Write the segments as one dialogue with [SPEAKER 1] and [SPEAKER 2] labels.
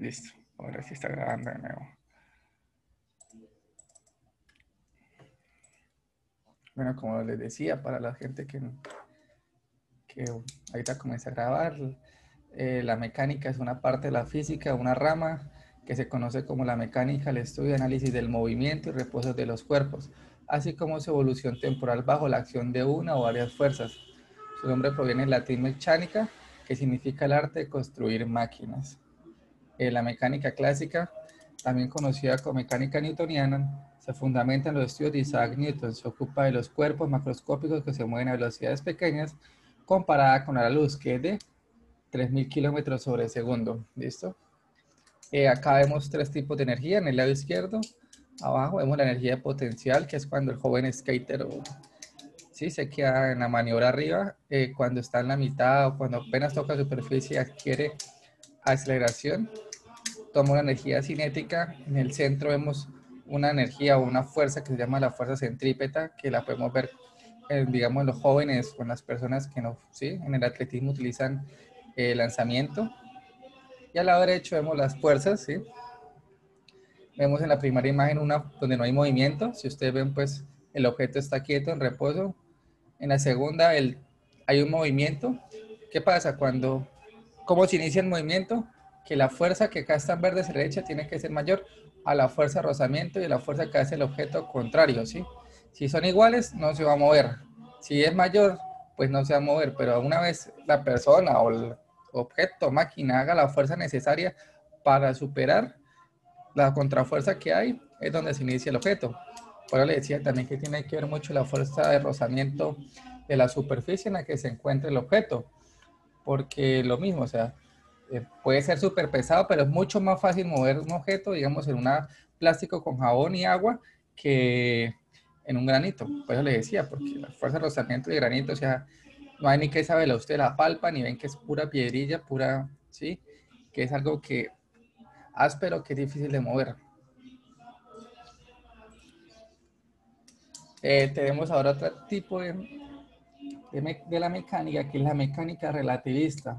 [SPEAKER 1] Listo. Ahora sí está grabando de nuevo. Bueno, como les decía, para la gente que ahorita comienza a grabar, la mecánica es una parte de la física, una rama que se conoce como la mecánica, el estudio y análisis del movimiento y reposo de los cuerpos, así como su evolución temporal bajo la acción de una o varias fuerzas. Su nombre proviene del latín mechanica, que significa el arte de construir máquinas. La mecánica clásica, también conocida como mecánica newtoniana, se fundamenta en los estudios de Isaac Newton. Se ocupa de los cuerpos macroscópicos que se mueven a velocidades pequeñas comparada con la luz, que es de 3.000 kilómetros sobre segundo. ¿Listo? Acá vemos tres tipos de energía. En el lado izquierdo, abajo, vemos la energía potencial, que es cuando el joven skater sí, se queda en la maniobra arriba. Cuando está en la mitad o cuando apenas toca superficie, adquiere aceleración, toma una energía cinética. En el centro vemos una energía o una fuerza que se llama la fuerza centrípeta, que la podemos ver, digamos, en los jóvenes o en las personas que no, ¿sí? En el atletismo utilizan lanzamiento. Y al lado derecho vemos las fuerzas, ¿sí? Vemos en la primera imagen una donde no hay movimiento. Si ustedes ven, pues el objeto está quieto, en reposo. En la segunda hay un movimiento. ¿Qué pasa cuando, cómo se inicia el movimiento? Que la fuerza que acá está en verde hacia la derecha tiene que ser mayor a la fuerza de rozamiento y a la fuerza que hace el objeto contrario, ¿sí? Si son iguales, no se va a mover. Si es mayor, pues no se va a mover, pero una vez la persona o el objeto, máquina, haga la fuerza necesaria para superar la contrafuerza que hay, es donde se inicia el objeto. Por eso le decía también que tiene que ver mucho la fuerza de rozamiento de la superficie en la que se encuentra el objeto, porque lo mismo, o sea, puede ser súper pesado, pero es mucho más fácil mover un objeto, digamos, en un plástico con jabón y agua que en un granito. Por eso le decía, porque la fuerza de rozamiento de granito, o sea, no hay ni que saberla, usted la palpa, ni ven que es pura piedrilla, pura, ¿sí? Que es algo que áspero, que es difícil de mover. Tenemos ahora otro tipo de la mecánica, que es la mecánica relativista.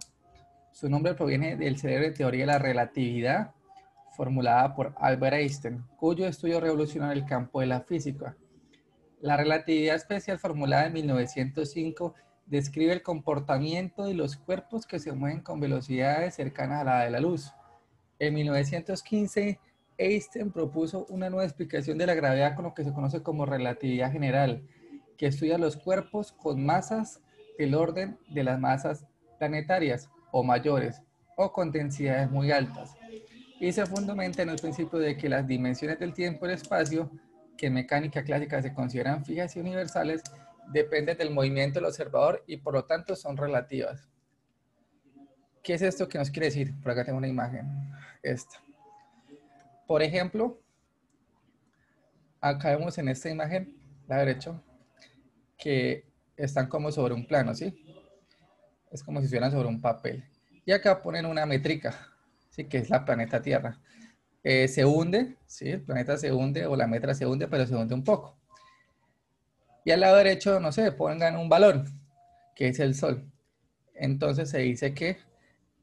[SPEAKER 1] Su nombre proviene del célebre teoría de la relatividad formulada por Albert Einstein, cuyo estudio revolucionó el campo de la física. La relatividad especial formulada en 1905 describe el comportamiento de los cuerpos que se mueven con velocidades cercanas a la de la luz. En 1915, Einstein propuso una nueva explicación de la gravedad con lo que se conoce como relatividad general, que estudia los cuerpos con masas del orden de las masas planetarias o mayores, o con densidades muy altas. Y se fundamenta en el principio de que las dimensiones del tiempo y el espacio, que en mecánica clásica se consideran fijas y universales, dependen del movimiento del observador y por lo tanto son relativas. ¿Qué es esto que nos quiere decir? Por acá tengo una imagen. Esta. Por ejemplo, acá vemos en esta imagen, la derecha, que están como sobre un plano, ¿sí? Es como si estuvieran sobre un papel. Y acá ponen una métrica, ¿sí? Que es la planeta Tierra. Se hunde, ¿sí? El planeta se hunde o la metra se hunde, pero se hunde un poco. Y al lado derecho, no sé, pongan un balón, que es el Sol. Entonces se dice que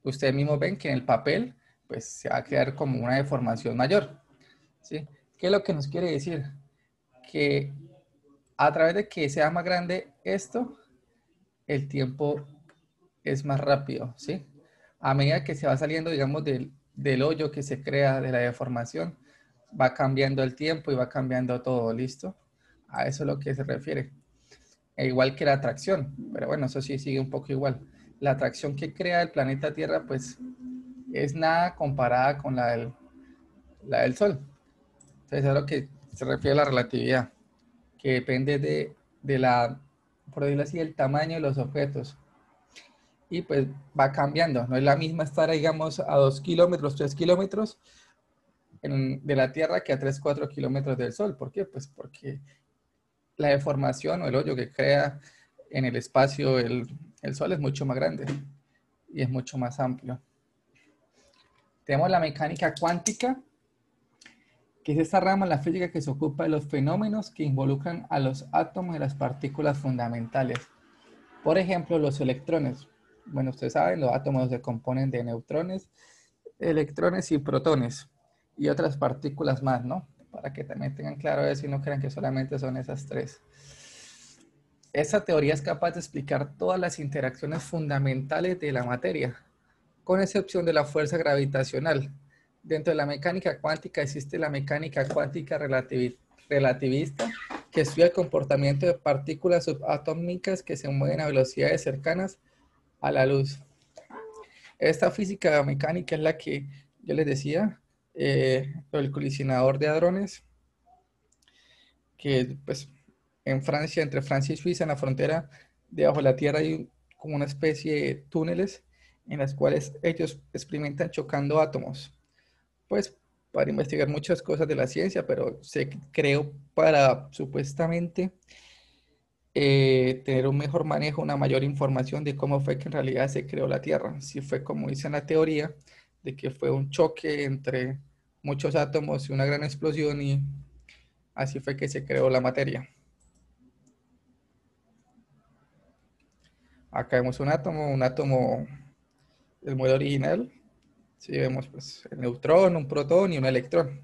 [SPEAKER 1] ustedes mismos ven que en el papel, pues se va a crear como una deformación mayor, ¿sí? ¿Qué es lo que nos quiere decir? Que a través de que sea más grande esto, el tiempo es más rápido, ¿sí? A medida que se va saliendo, digamos, del hoyo que se crea, de la deformación, va cambiando el tiempo y va cambiando todo, ¿listo? A eso es lo que se refiere. E igual que la atracción, pero bueno, eso sí sigue un poco igual. La atracción que crea el planeta Tierra, pues, es nada comparada con la del Sol. Entonces, es a lo que se refiere a la relatividad, que depende de la, por decirlo así, el tamaño de los objetos. Y pues va cambiando. No es la misma estar, digamos, a 2 kilómetros, 3 kilómetros de la Tierra que a 3 4 kilómetros del Sol. ¿Por qué? Pues porque la deformación o el hoyo que crea en el espacio el Sol es mucho más grande y es mucho más amplio. Tenemos la mecánica cuántica, que es esta rama de la física que se ocupa de los fenómenos que involucran a los átomos y las partículas fundamentales. Por ejemplo, los electrones. Bueno, ustedes saben, los átomos se componen de neutrones electrones y protones y otras partículas más, ¿no? Para que también tengan claro eso y no crean que solamente son esas tres. Esta teoría es capaz de explicar todas las interacciones fundamentales de la materia, con excepción de la fuerza gravitacional. Dentro de la mecánica cuántica existe la mecánica cuántica relativista, que estudia el comportamiento de partículas subatómicas que se mueven a velocidades cercanas a la luz. Esta física mecánica es la que yo les decía, el colisionador de hadrones, que pues en Francia, entre Francia y Suiza, en la frontera, debajo de la Tierra hay como una especie de túneles en las cuales ellos experimentan chocando átomos, pues para investigar muchas cosas de la ciencia, pero se creó para supuestamente tener un mejor manejo, una mayor información de cómo fue que en realidad se creó la Tierra. Si fue como dice en la teoría, de que fue un choque entre muchos átomos y una gran explosión y así fue que se creó la materia. Acá vemos un átomo, el modelo original. Sí, vemos pues el neutrón, un protón y un electrón.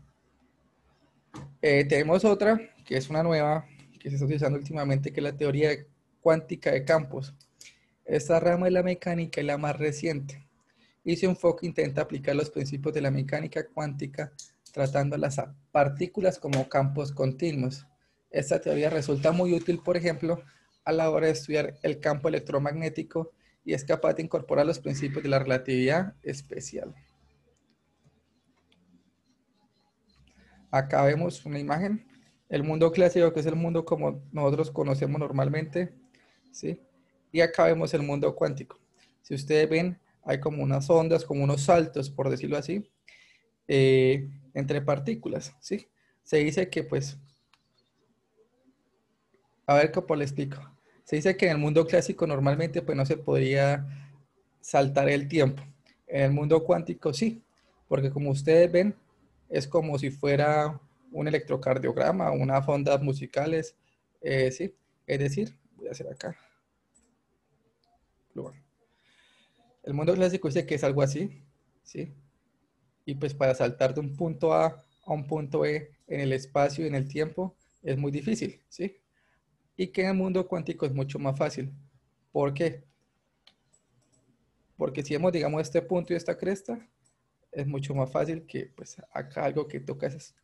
[SPEAKER 1] Tenemos otra, que es una nueva, que se está utilizando últimamente, que es la teoría cuántica de campos. Esta rama de la mecánica es la más reciente y su enfoque intenta aplicar los principios de la mecánica cuántica tratando las partículas como campos continuos. Esta teoría resulta muy útil, por ejemplo, a la hora de estudiar el campo electromagnético y es capaz de incorporar los principios de la relatividad especial. Acá vemos una imagen, el mundo clásico, que es el mundo como nosotros conocemos normalmente, ¿sí? Y acá vemos el mundo cuántico. Si ustedes ven, hay como unas ondas, como unos saltos, por decirlo así, entre partículas, ¿sí? Se dice que, pues, a ver cómo le explico. Se dice que en el mundo clásico normalmente, pues, no se podría saltar el tiempo. En el mundo cuántico sí, porque como ustedes ven, es como si fuera un electrocardiograma, unas ondas musicales, sí. Es decir, voy a hacer acá. El mundo clásico dice que es algo así, ¿sí? Y pues para saltar de un punto A un punto B en el espacio y en el tiempo es muy difícil, ¿sí? Y que en el mundo cuántico es mucho más fácil. ¿Por qué? Porque si hemos, digamos, este punto y esta cresta, es mucho más fácil que pues acá algo que toca es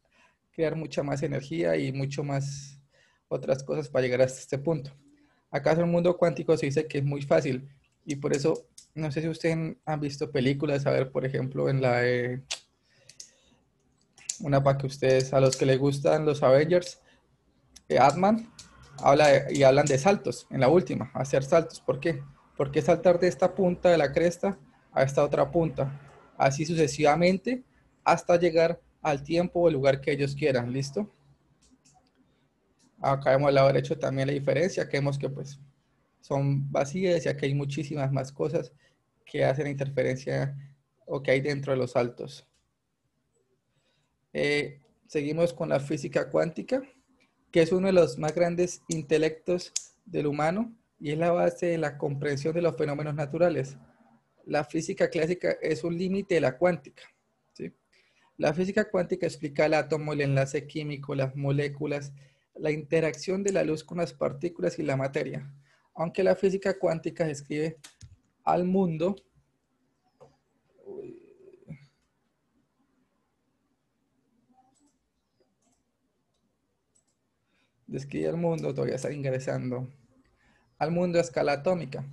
[SPEAKER 1] crear mucha más energía y mucho más otras cosas para llegar hasta este punto. Acá en el mundo cuántico se dice que es muy fácil y por eso, no sé si ustedes han visto películas, a ver, por ejemplo, en la una para que ustedes, a los que les gustan los Avengers, Ant-Man, y hablan de saltos en la última, hacer saltos. ¿Por qué? Porque saltar de esta punta de la cresta a esta otra punta, así sucesivamente, hasta llegar al tiempo o el lugar que ellos quieran. ¿Listo? Acá vemos al lado derecho también la diferencia, que vemos que pues son vacías y aquí hay muchísimas más cosas que hacen interferencia o que hay dentro de los saltos. Seguimos con la física cuántica, que es uno de los más grandes intelectos del humano y es la base de la comprensión de los fenómenos naturales. La física clásica es un límite de la cuántica, ¿sí? La física cuántica explica el átomo, el enlace químico, las moléculas, la interacción de la luz con las partículas y la materia. Aunque la física cuántica describe al mundo, todavía está ingresando al mundo a escala atómica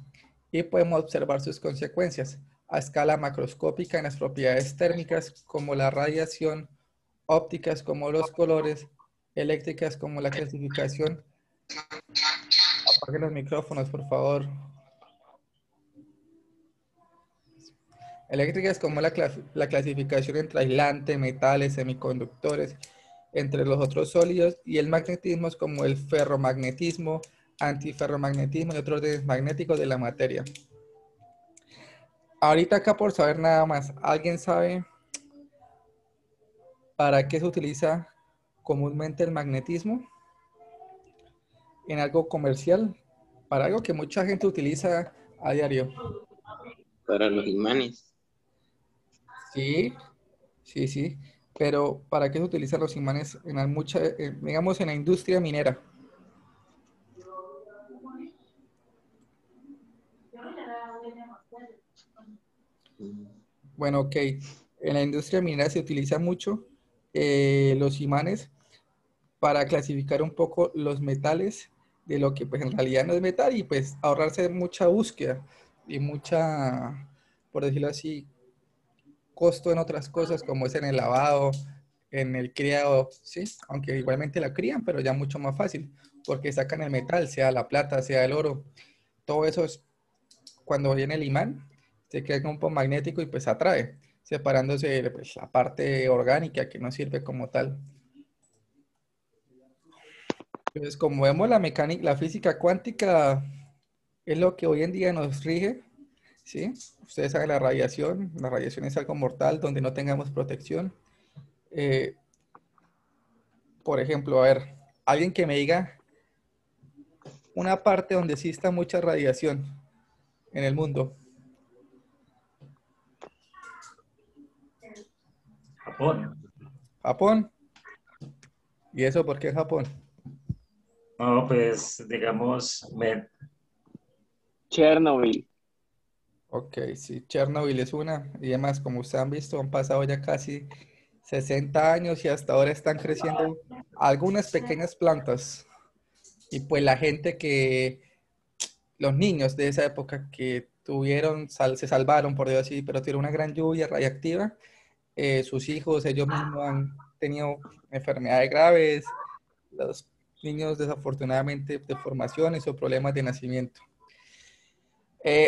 [SPEAKER 1] y podemos observar sus consecuencias a escala macroscópica en las propiedades térmicas como la radiación, ópticas como los colores, eléctricas como la clasificación. Apaguen los micrófonos, por favor. Eléctricas como la clasificación entre aislante, metales, semiconductores, entre los otros sólidos, y el magnetismo es como el ferromagnetismo, antiferromagnetismo y otros magnéticos de la materia. Ahorita acá por saber nada más, ¿alguien sabe para qué se utiliza comúnmente el magnetismo en algo comercial? Para algo que mucha gente utiliza a diario.
[SPEAKER 2] Para los imanes.
[SPEAKER 1] Sí, sí, sí. Pero ¿para qué se utilizan los imanes en digamos, en la industria minera? Bueno, ok. En la industria minera se utiliza mucho los imanes para clasificar un poco los metales de lo que pues en realidad no es metal y pues ahorrarse mucha búsqueda y mucha, por decirlo así, costo en otras cosas como es en el lavado, en el criado, sí, aunque igualmente la crían, pero ya mucho más fácil porque sacan el metal, sea la plata, sea el oro, todo eso es cuando viene el imán, se crea un campo magnético y pues atrae, separándose pues, la parte orgánica que no sirve como tal. Entonces, como vemos, la mecánica, la física cuántica es lo que hoy en día nos rige, ¿sí? Ustedes saben la radiación es algo mortal donde no tengamos protección. Eh, por ejemplo, a ver, alguien que me diga una parte donde exista mucha radiación en el mundo.
[SPEAKER 2] Japón.
[SPEAKER 1] Japón. ¿Y eso por qué Japón?
[SPEAKER 2] No, pues digamos,
[SPEAKER 3] Chernobyl.
[SPEAKER 1] Ok, sí, Chernobyl es una, y además, como ustedes han visto, han pasado ya casi 60 años y hasta ahora están creciendo algunas pequeñas plantas. Y pues la gente los niños de esa época que se salvaron, por Dios así, pero tuvieron una gran lluvia radiactiva, sus hijos, ellos mismos han tenido enfermedades graves, los niños desafortunadamente deformaciones o problemas de nacimiento.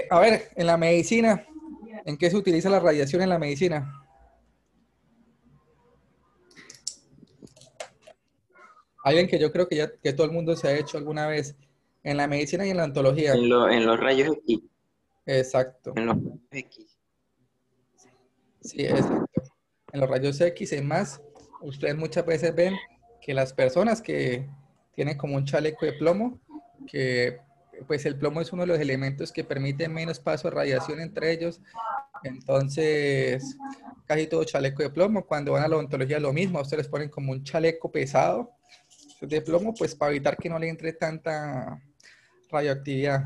[SPEAKER 1] A ver, en la medicina, ¿en qué se utiliza la radiación en la medicina? Alguien que yo creo que ya que todo el mundo se ha hecho alguna vez en la medicina y en la ontología.
[SPEAKER 3] En los rayos X.
[SPEAKER 1] Exacto.
[SPEAKER 3] En los rayos X.
[SPEAKER 1] Sí, exacto. En los rayos X, en más, ustedes muchas veces ven que las personas que tienen como un chaleco de plomo, que pues el plomo es uno de los elementos que permite menos paso de radiación entre ellos, entonces casi todo chaleco de plomo, cuando van a la odontología lo mismo, a ustedes les ponen como un chaleco pesado de plomo, pues para evitar que no le entre tanta radioactividad.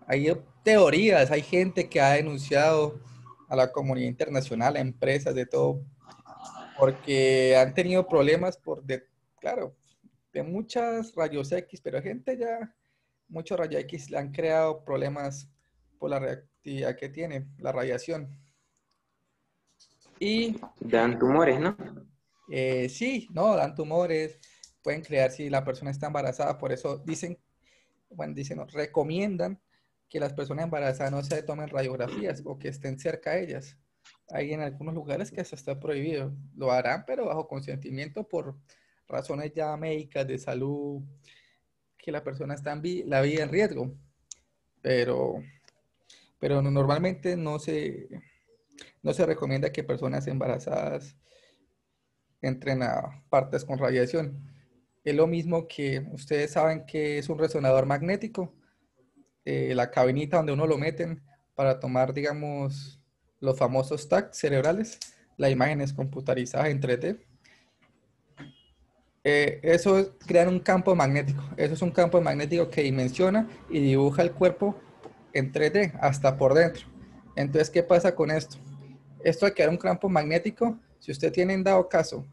[SPEAKER 1] Hay teorías, hay gente que ha denunciado a la comunidad internacional, a empresas de todo, porque han tenido problemas claro, de muchas rayos X, pero gente ya, muchos rayos X le han creado problemas por la reactividad que tiene, la radiación. Y
[SPEAKER 3] Dan tumores, ¿no?
[SPEAKER 1] sí, no, dan tumores, pueden crear si la persona está embarazada, por eso dicen, bueno, dicen, no, recomiendan que las personas embarazadas no se tomen radiografías o que estén cerca de ellas. Hay en algunos lugares que eso está prohibido. Lo harán, pero bajo consentimiento por razones ya médicas de salud, que la persona está la vida en riesgo. Pero, pero normalmente no se recomienda que personas embarazadas entren a partes con radiación. Es lo mismo que ustedes saben que es un resonador magnético, la cabinita donde uno lo meten para tomar, digamos, los famosos tags cerebrales, las imágenes computarizadas en 3D. Eso es crear un campo magnético. Eso es un campo magnético que dimensiona y dibuja el cuerpo en 3D hasta por dentro. Entonces, ¿qué pasa con esto? Esto de crear un campo magnético, si usted tiene en dado caso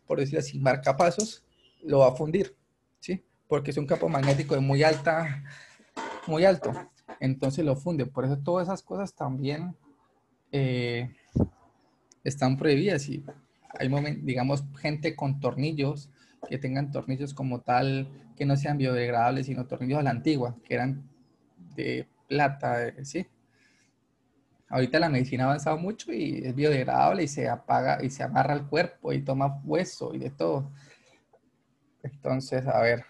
[SPEAKER 1] por decirlo así, marcapasos, lo va a fundir, ¿sí? Porque es un campo magnético de muy alto. Entonces lo funde. Por eso todas esas cosas también eh, están prohibidas y hay momentos, digamos, gente con tornillos que tengan tornillos como tal, que no sean biodegradables, sino tornillos a la antigua, que eran de plata, ¿sí? Ahorita la medicina ha avanzado mucho y es biodegradable y se apaga y se amarra al cuerpo y toma hueso y de todo. Entonces, a ver,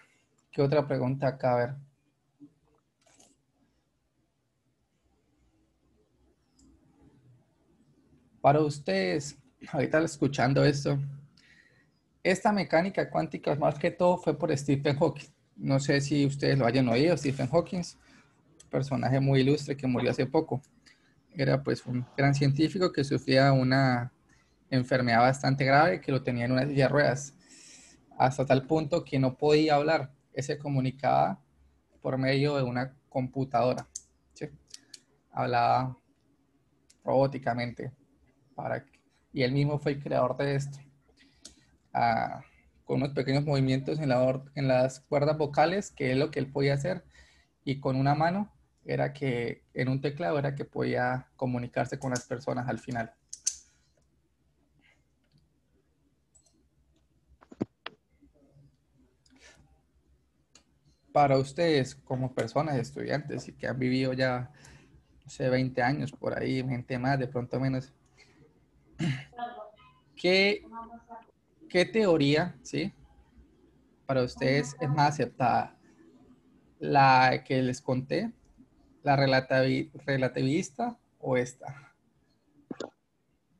[SPEAKER 1] ¿qué otra pregunta acá? A ver, para ustedes, ahorita escuchando esto, esta mecánica cuántica más que todo fue por Stephen Hawking. No sé si ustedes lo hayan oído, Stephen Hawking, personaje muy ilustre que murió hace poco. era pues un gran científico que sufría una enfermedad bastante grave que lo tenía en una silla de ruedas, hasta tal punto que no podía hablar, que se comunicaba por medio de una computadora, ¿sí? Hablaba robóticamente y él mismo fue el creador de esto, ah, con unos pequeños movimientos en las cuerdas vocales, que es lo que él podía hacer, y con una mano era que en un teclado era que podía comunicarse con las personas al final. Para ustedes como personas, estudiantes y que han vivido ya, no sé, 20 años por ahí, gente más, de pronto menos, ¿qué, qué teoría, sí, para ustedes es más aceptada? ¿La que les conté, la relativista o esta?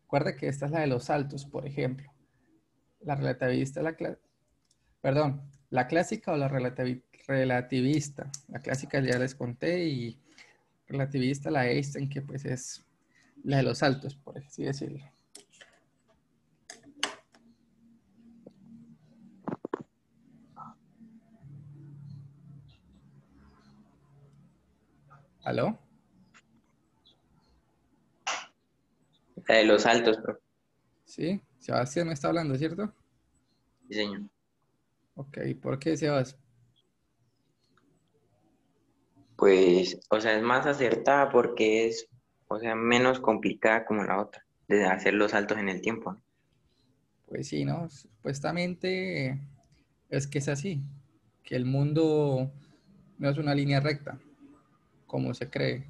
[SPEAKER 1] Recuerda que esta es la de los saltos, por ejemplo. La relativista es perdón, la clásica o la relativista. La clásica ya les conté y relativista la Einstein, que pues es la de los saltos, por así decirlo. ¿Aló?
[SPEAKER 3] La de los saltos, profe.
[SPEAKER 1] Sí, Sebastián me está hablando, ¿cierto?
[SPEAKER 3] Sí, señor.
[SPEAKER 1] Ok, ¿por qué Sebas?
[SPEAKER 3] Pues, o sea, es más acertada porque es, o sea, menos complicada como la otra, de hacer los saltos en el tiempo, ¿no?
[SPEAKER 1] Pues sí, ¿no? Supuestamente es que es así, que el mundo no es una línea recta, como se cree,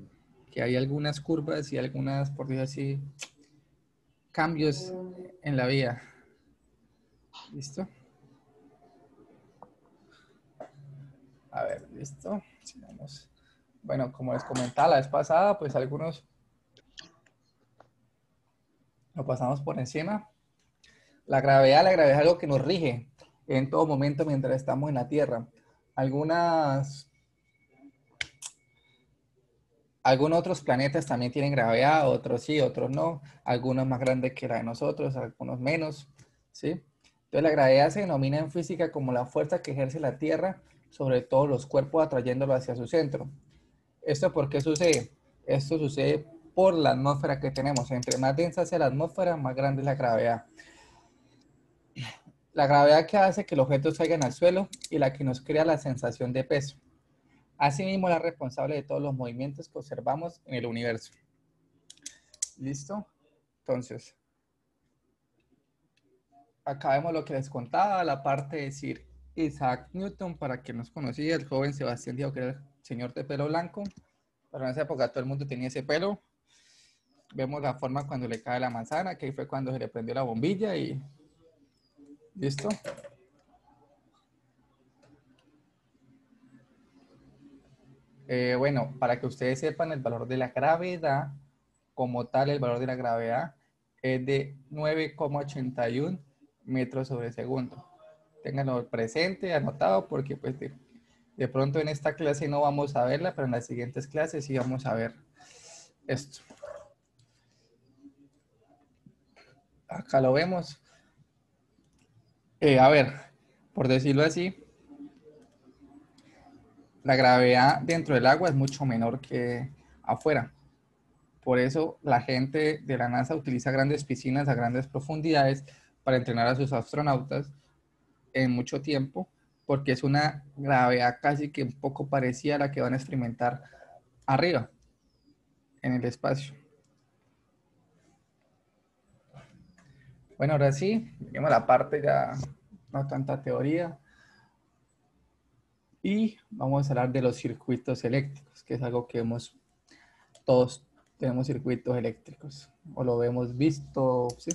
[SPEAKER 1] que hay algunas curvas y algunas, por decirlo así, cambios en la vida. ¿Listo? A ver, ¿listo? Sigamos. Bueno, como les comentaba la vez pasada, pues algunos lo pasamos por encima. La gravedad es algo que nos rige en todo momento mientras estamos en la Tierra. Algunos otros planetas también tienen gravedad, otros sí, otros no. Algunos más grandes que la de nosotros, algunos menos, ¿sí? Entonces la gravedad se denomina en física como la fuerza que ejerce la Tierra sobre todos los cuerpos atrayéndolo hacia su centro. ¿Esto por qué sucede? Esto sucede por la atmósfera que tenemos. Entre más densa sea la atmósfera, más grande es la gravedad. La gravedad que hace que los objetos caigan al suelo y la que nos crea la sensación de peso. Asimismo, la responsable de todos los movimientos que observamos en el universo. ¿Listo? Entonces, acá vemos lo que les contaba, la parte de Sir Isaac Newton, para quien nos conocía, el joven Sebastián dijo que era el señor de pelo blanco, pero en esa época todo el mundo tenía ese pelo. Vemos la forma cuando le cae la manzana, que ahí fue cuando se le prendió la bombilla y listo. Bueno, para que ustedes sepan el valor de la gravedad, como tal, el valor de la gravedad es de 9,81 metros sobre segundo. Ténganlo presente, anotado, porque pues de pronto en esta clase no vamos a verla, pero en las siguientes clases sí vamos a ver esto. Acá lo vemos. A ver, por decirlo así, la gravedad dentro del agua es mucho menor que afuera. Por eso la gente de la NASA utiliza grandes piscinas a grandes profundidades para entrenar a sus astronautas en mucho tiempo, porque es una gravedad casi que un poco parecida a la que van a experimentar arriba, en el espacio. Bueno, ahora sí, lleguemos a la parte ya no tanta teoría. Y vamos a hablar de los circuitos eléctricos, que es algo que todos tenemos circuitos eléctricos, o lo hemos visto, ¿sí?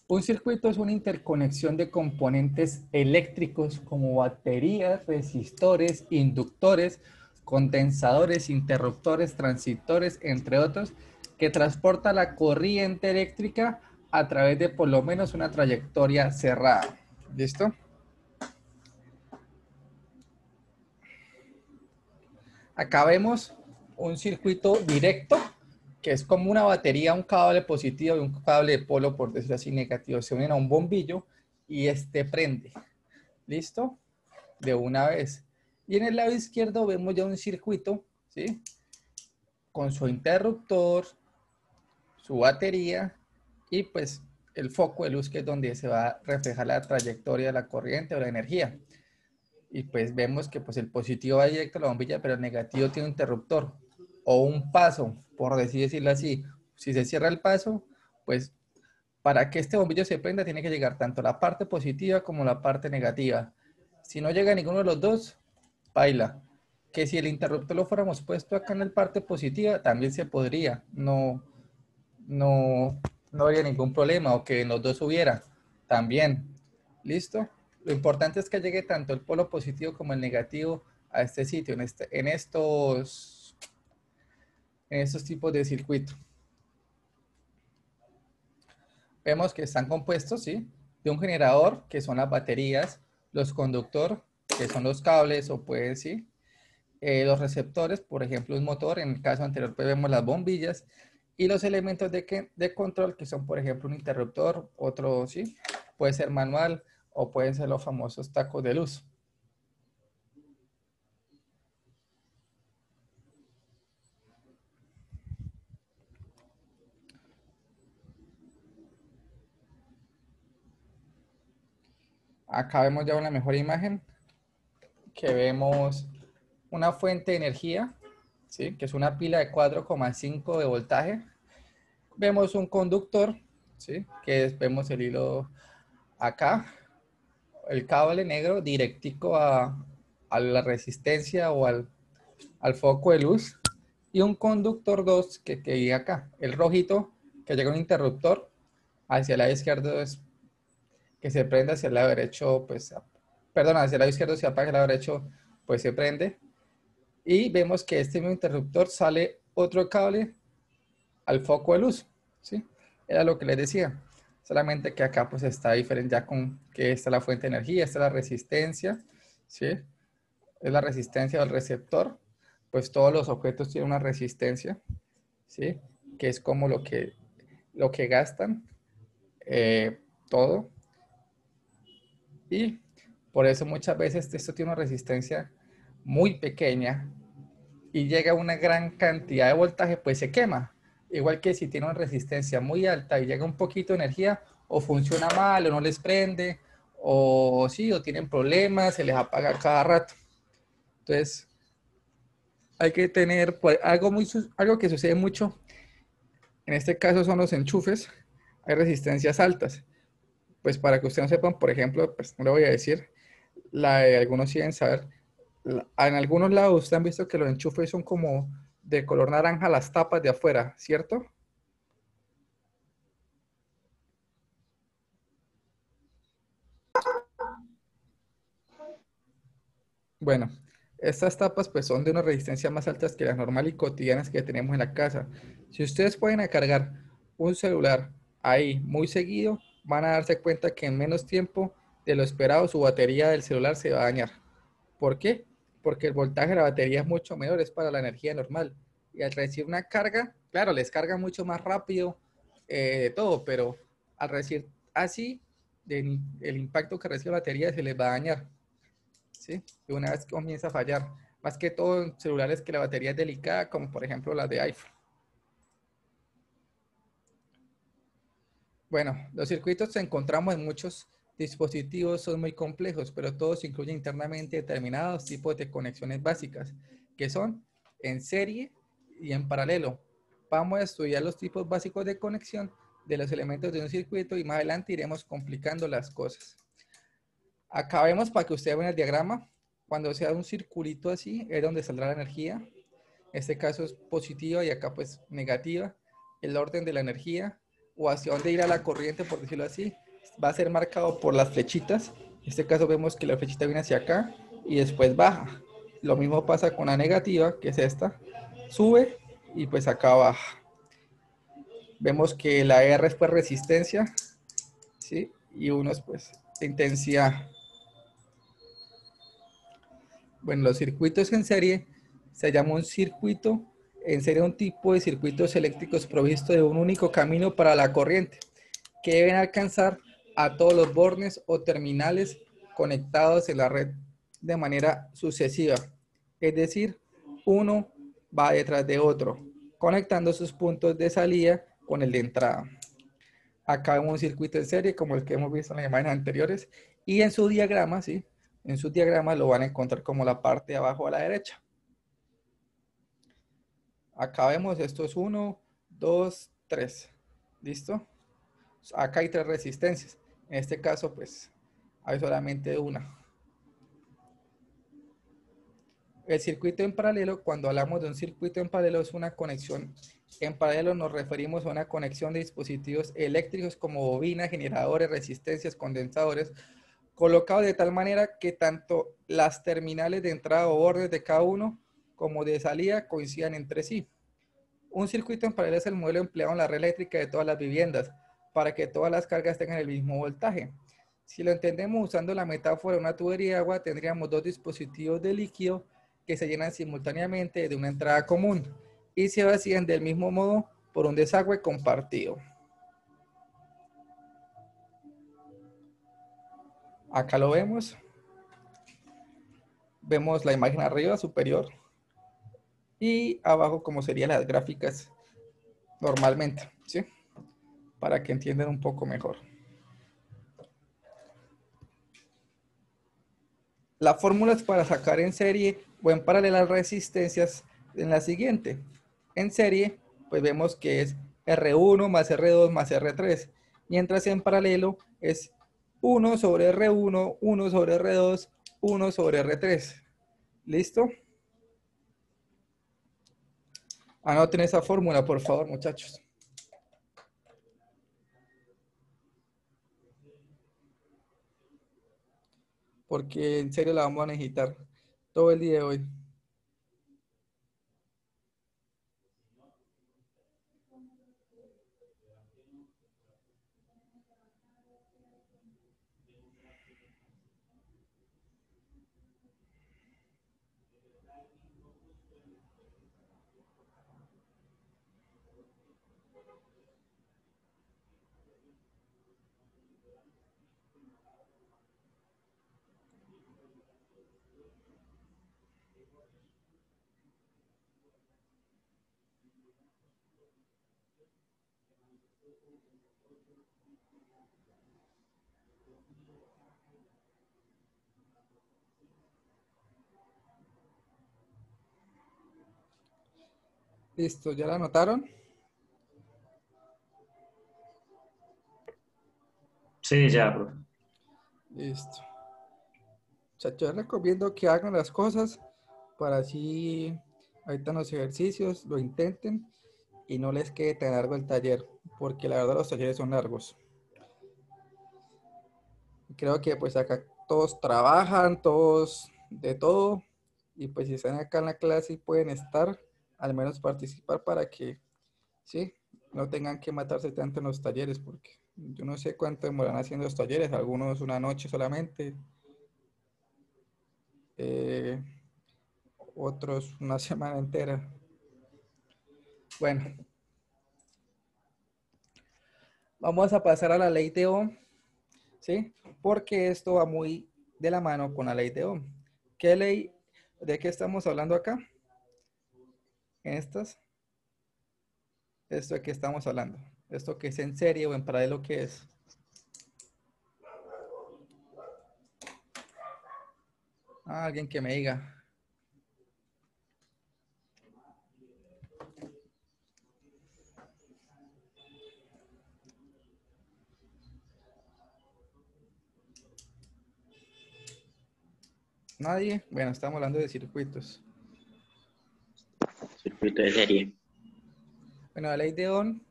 [SPEAKER 1] Un circuito es una interconexión de componentes eléctricos como baterías, resistores, inductores, condensadores, interruptores, transistores, entre otros, que transporta la corriente eléctrica a través de por lo menos una trayectoria cerrada. ¿Listo? Acá vemos un circuito directo que es como una batería, un cable positivo y un cable de polo, por decirlo así, negativo, se unen a un bombillo y este prende. ¿Listo? De una vez. Y en el lado izquierdo vemos ya un circuito, ¿sí? Con su interruptor, su batería y pues el foco de luz, que es donde se va a reflejar la trayectoria de la corriente o la energía. Y pues vemos que pues el positivo va directo a la bombilla, pero el negativo tiene un interruptor o un paso, por decirlo así. Si se cierra el paso, pues para que este bombillo se prenda tiene que llegar tanto la parte positiva como la parte negativa. Si no llega ninguno de los dos, baila. Que si el interruptor lo fuéramos puesto acá en la parte positiva, también se podría. No, no habría ningún problema, o que en los dos hubiera también. ¿Listo? Lo importante es que llegue tanto el polo positivo como el negativo a este sitio, en estos tipos de circuito. Vemos que están compuestos, ¿sí? De un generador, que son las baterías, los conductores, que son los cables, o pues, ¿sí? Los receptores, por ejemplo, un motor, en el caso anterior pues vemos las bombillas, y los elementos de control, que son, por ejemplo, un interruptor, otro, ¿sí? Puede ser manual, o pueden ser los famosos tacos de luz. Acá vemos ya una mejor imagen, que vemos una fuente de energía, ¿sí? Que es una pila de 4,5 de voltaje. Vemos un conductor, ¿sí? Vemos el hilo acá, el cable negro directico a la resistencia o al foco de luz, y un conductor 2 que llega acá, el rojito, que llega a un interruptor. Hacia el lado izquierdo es que se prende, hacia el lado derecho, pues, perdón, hacia el lado izquierdo se apaga, el lado derecho, pues se prende. Y vemos que este mismo interruptor sale otro cable al foco de luz, ¿sí? Era lo que les decía. Solamente que acá pues está diferente ya con que esta es la fuente de energía, esta es la resistencia, ¿sí? Es la resistencia del receptor. Pues todos los objetos tienen una resistencia, ¿sí? Que es como lo que gastan, todo. Y por eso muchas veces esto tiene una resistencia muy pequeña y llega a una gran cantidad de voltaje, pues se quema. Igual que si tiene una resistencia muy alta y llega un poquito de energía, o funciona mal, o no les prende, o sí, o tienen problemas, se les apaga cada rato. Entonces, hay que tener pues, algo que sucede mucho. En este caso son los enchufes. Hay resistencias altas. Pues para que ustedes no sepan, por ejemplo, pues no le voy a decir, la de algunos sí deben saber. En algunos lados ustedes han visto que los enchufes son como de color naranja las tapas de afuera, ¿cierto? Bueno, estas tapas pues son de una resistencia más altas que las normales y cotidianas que tenemos en la casa. Si ustedes pueden cargar un celular ahí muy seguido, van a darse cuenta que en menos tiempo de lo esperado su batería del celular se va a dañar. ¿Por qué? Porque el voltaje de la batería es mucho menor, es para la energía normal. Y al recibir una carga, claro, les carga mucho más rápido, todo, pero al recibir así, el impacto que recibe la batería se les va a dañar, ¿sí? Y una vez comienza a fallar, más que todo en celulares que la batería es delicada, como por ejemplo las de iPhone. Bueno, los circuitos que encontramos en muchos dispositivos son muy complejos, pero todos incluyen internamente determinados tipos de conexiones básicas, que son en serie y en paralelo. Vamos a estudiar los tipos básicos de conexión de los elementos de un circuito y más adelante iremos complicando las cosas. Acá vemos para que ustedes vean el diagrama. Cuando sea un circulito así, es donde saldrá la energía. En este caso es positiva y acá pues negativa. El orden de la energía o hacia dónde irá la corriente, por decirlo así, va a ser marcado por las flechitas. En este caso vemos que la flechita viene hacia acá y después baja. Lo mismo pasa con la negativa, que es esta. Sube y pues acá baja. Vemos que la R es pues resistencia, ¿sí? Y uno es pues intensidad. Bueno, los circuitos en serie se llama un circuito en serie un tipo de circuitos eléctricos provisto de un único camino para la corriente, que deben alcanzar a todos los bornes o terminales conectados en la red de manera sucesiva. Es decir, uno va detrás de otro, conectando sus puntos de salida con el de entrada. Acá vemos un circuito en serie como el que hemos visto en las imágenes anteriores y en su diagrama, ¿sí? En su diagrama lo van a encontrar como la parte de abajo a la derecha. Acá vemos, esto es 1, 2, 3. ¿Listo? Acá hay 3 resistencias. En este caso, pues, hay solamente una. El circuito en paralelo, cuando hablamos de un circuito en paralelo, es una conexión en paralelo. Nos referimos a una conexión de dispositivos eléctricos como bobinas, generadores, resistencias, condensadores, colocados de tal manera que tanto las terminales de entrada o bordes de cada uno como de salida coincidan entre sí. Un circuito en paralelo es el modelo empleado en la red eléctrica de todas las viviendas para que todas las cargas tengan el mismo voltaje. Si lo entendemos usando la metáfora de una tubería de agua, tendríamos 2 dispositivos de líquido que se llenan simultáneamente de una entrada común y se vacían del mismo modo por un desagüe compartido. Acá lo vemos. Vemos la imagen arriba, superior, y abajo como serían las gráficas normalmente, ¿sí? Para que entiendan un poco mejor. La fórmula es para sacar en serie o en paralelo las resistencias en la siguiente. En serie, pues vemos que es R1 más R2 más R3, mientras en paralelo es 1 sobre R1, 1 sobre R2, 1 sobre R3. ¿Listo? Anoten esa fórmula, por favor, muchachos. Porque en serio la vamos a necesitar todo el día de hoy. Listo, ¿ya la anotaron?
[SPEAKER 2] Sí, ya, profe.
[SPEAKER 1] Listo. Muchachos, yo les recomiendo que hagan las cosas para así ahorita en los ejercicios lo intenten y no les quede tan largo el taller, porque la verdad los talleres son largos. Creo que pues acá todos trabajan, todos de todo, y pues si están acá en la clase y pueden estar, al menos participar para que, sí, no tengan que matarse tanto en los talleres, porque yo no sé cuánto demoran haciendo los talleres, algunos una noche solamente, otros una semana entera. Bueno, vamos a pasar a la ley de Ohm, ¿sí? Porque esto va muy de la mano con la ley de Ohm. ¿Qué ley? ¿De qué estamos hablando acá? En estas. Esto de qué estamos hablando. Esto que es en serie o en paralelo, ¿qué es? Alguien que me diga. ¿Nadie? Bueno, estamos hablando de circuitos.
[SPEAKER 3] Circuito de serie.
[SPEAKER 1] Bueno, la ley de Ohm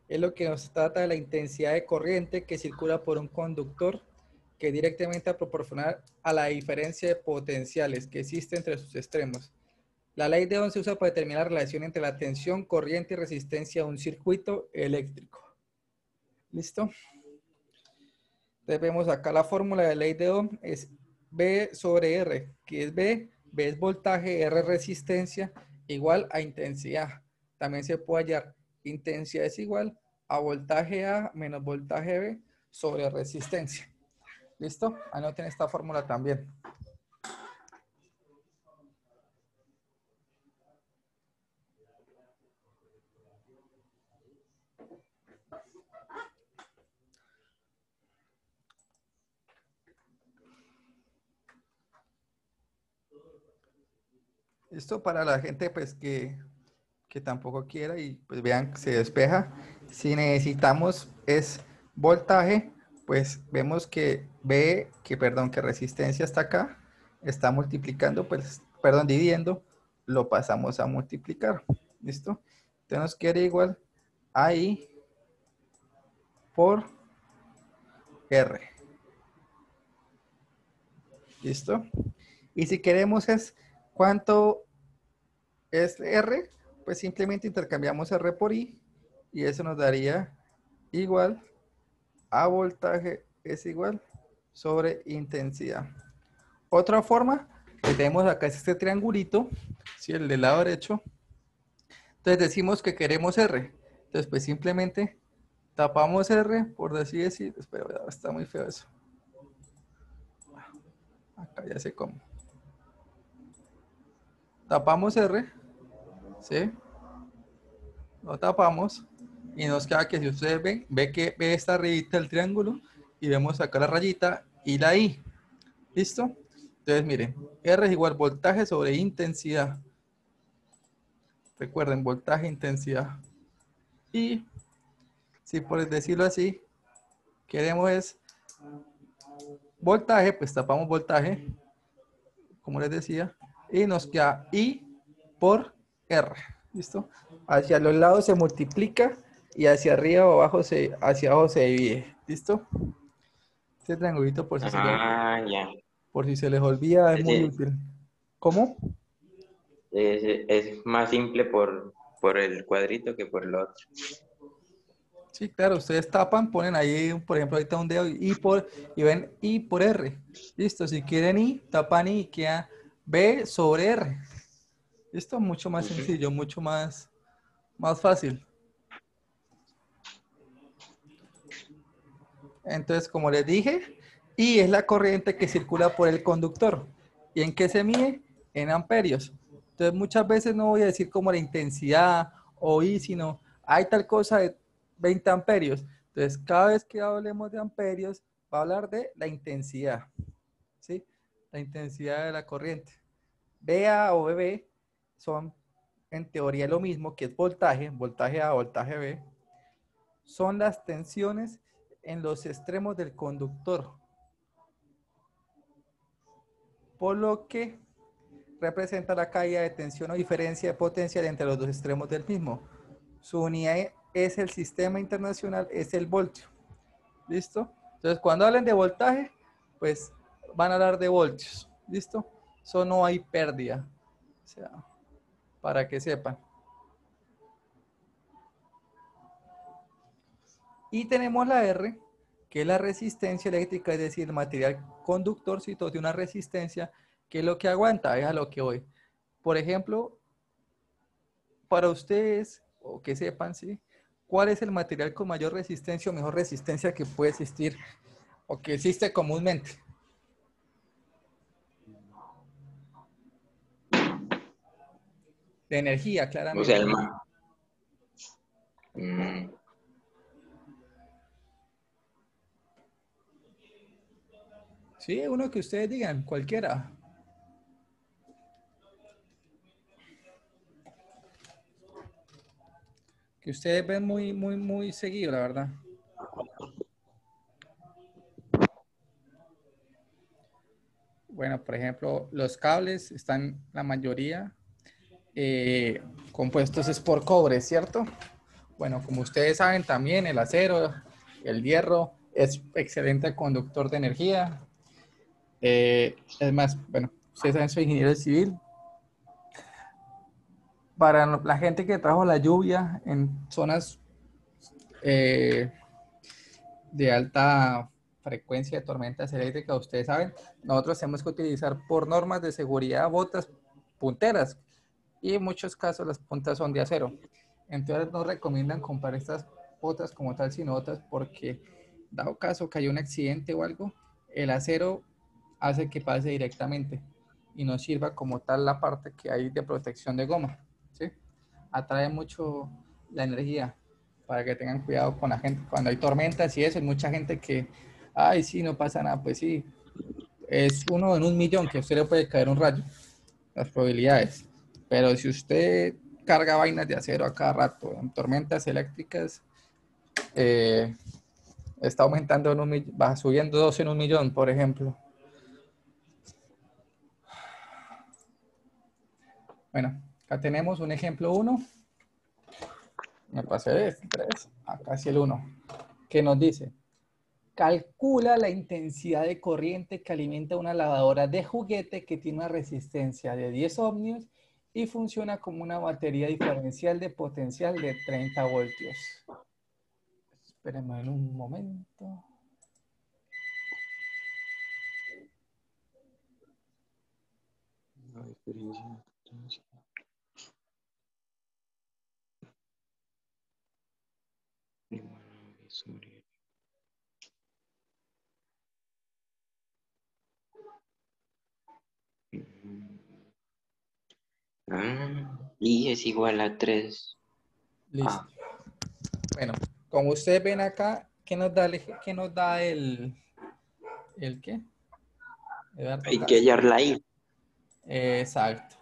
[SPEAKER 1] es lo que nos trata de la intensidad de corriente que circula por un conductor que es directamente proporcional a la diferencia de potenciales que existe entre sus extremos. La ley de Ohm se usa para determinar la relación entre la tensión, corriente y resistencia de un circuito eléctrico. ¿Listo? Entonces vemos acá la fórmula de la ley de Ohm es B sobre R, que es B es voltaje, R resistencia, igual a intensidad. también se puede hallar intensidad es igual a voltaje A menos voltaje B sobre resistencia. ¿Listo? Anoten esta fórmula también. Esto para la gente pues que tampoco quiera y pues vean que se despeja. Si necesitamos es voltaje, pues vemos que que resistencia está acá, está multiplicando, pues, perdón, dividiendo, lo pasamos a multiplicar. ¿Listo? Entonces nos queda igual a I por R. ¿Listo? Y si queremos es cuánto es R, pues simplemente intercambiamos R por I y eso nos daría igual a voltaje es igual sobre intensidad. Otra forma que tenemos acá es este triangulito, ¿sí? El del lado derecho. Entonces decimos que queremos R. Entonces pues simplemente tapamos R, por así decir. Espera, está muy feo eso. Acá ya sé cómo. Tapamos R, ¿sí? Lo tapamos y nos queda que si ustedes ven, ve esta rayita del triángulo y vemos acá la rayita y la I. ¿Listo? Entonces miren, R es igual voltaje sobre intensidad. Recuerden, voltaje, intensidad. Y si por decirlo así, queremos es voltaje, pues tapamos voltaje, como les decía, y nos queda I por R. ¿Listo? Hacia los lados se multiplica y hacia arriba o abajo hacia abajo se divide. ¿Listo? Este triangulito por si
[SPEAKER 3] Ya.
[SPEAKER 1] por si se les olvida es muy
[SPEAKER 3] Sí,
[SPEAKER 1] útil. ¿Cómo?
[SPEAKER 3] es más simple por el cuadrito que por el otro.
[SPEAKER 1] Sí, claro, ustedes tapan, ponen ahí, por ejemplo, ahorita un dedo y ven I por R. Listo, si quieren I, tapan I y queda B sobre R. Listo, mucho más sencillo, mucho más fácil. Entonces, como les dije, I es la corriente que circula por el conductor. ¿Y en qué se mide? En amperios. Entonces, muchas veces no voy a decir como la intensidad o I, sino hay tal cosa de 20 amperios. Entonces, cada vez que hablemos de amperios, va a hablar de la intensidad. ¿Sí? La intensidad de la corriente. VA o VB son en teoría lo mismo que es voltaje, voltaje A, voltaje B. Son las tensiones en los extremos del conductor, por lo que representa la caída de tensión o diferencia de potencial entre los dos extremos del mismo. Su unidad es el sistema internacional, es el voltio. ¿Listo? Entonces, cuando hablen de voltaje, pues van a hablar de voltios. ¿Listo? Eso no hay pérdida. O sea, para que sepan. Y tenemos la R, que es la resistencia eléctrica, es decir, el material conductorcito de una resistencia, que es lo que aguanta, es a lo que voy. Por ejemplo, para ustedes, o que sepan, ¿sí? ¿Cuál es el material con mayor resistencia o mejor resistencia que puede existir o que existe comúnmente? De energía,
[SPEAKER 3] O sea,
[SPEAKER 1] claramente.
[SPEAKER 3] mm,
[SPEAKER 1] Sí, uno que ustedes digan, cualquiera. Que ustedes ven muy seguido, la verdad. Bueno, por ejemplo, los cables están la mayoría compuestos es por cobre, ¿cierto? Bueno, como ustedes saben también el acero, el hierro es excelente conductor de energía. Es más, bueno, ustedes saben, soy ingeniero civil. Para la gente que trabaja la lluvia en zonas eh, de alta frecuencia de tormentas eléctricas, ustedes saben, nosotros tenemos que utilizar por normas de seguridad botas punteras y en muchos casos las puntas son de acero. Entonces no recomiendan comprar estas otras como tal, sino otras porque dado caso que haya un accidente o algo, el acero hace que pase directamente y no sirva como tal la parte que hay de protección de goma, ¿sí? Atrae mucho la energía para que tengan cuidado con la gente. Cuando hay tormentas y eso, hay mucha gente que, ay, sí, no pasa nada. Pues sí, es uno en un millón que a usted le puede caer un rayo, las probabilidades. Pero si usted carga vainas de acero a cada rato en tormentas eléctricas, eh, está aumentando en va subiendo 2 en un millón, por ejemplo. Bueno, acá tenemos un ejemplo 1. Me pasé de 3, acá sí el 1, que nos dice, calcula la intensidad de corriente que alimenta una lavadora de juguete que tiene una resistencia de 10 ohmios y funciona como una batería diferencial de potencial de 30 voltios. Espérenme en un momento.
[SPEAKER 3] Y es igual a 3.
[SPEAKER 1] Listo. Bueno, como ustedes ven acá, ¿qué nos da el qué? Eduardo
[SPEAKER 3] Hay que
[SPEAKER 1] Castro.
[SPEAKER 3] hallarla ahí.
[SPEAKER 1] Exacto.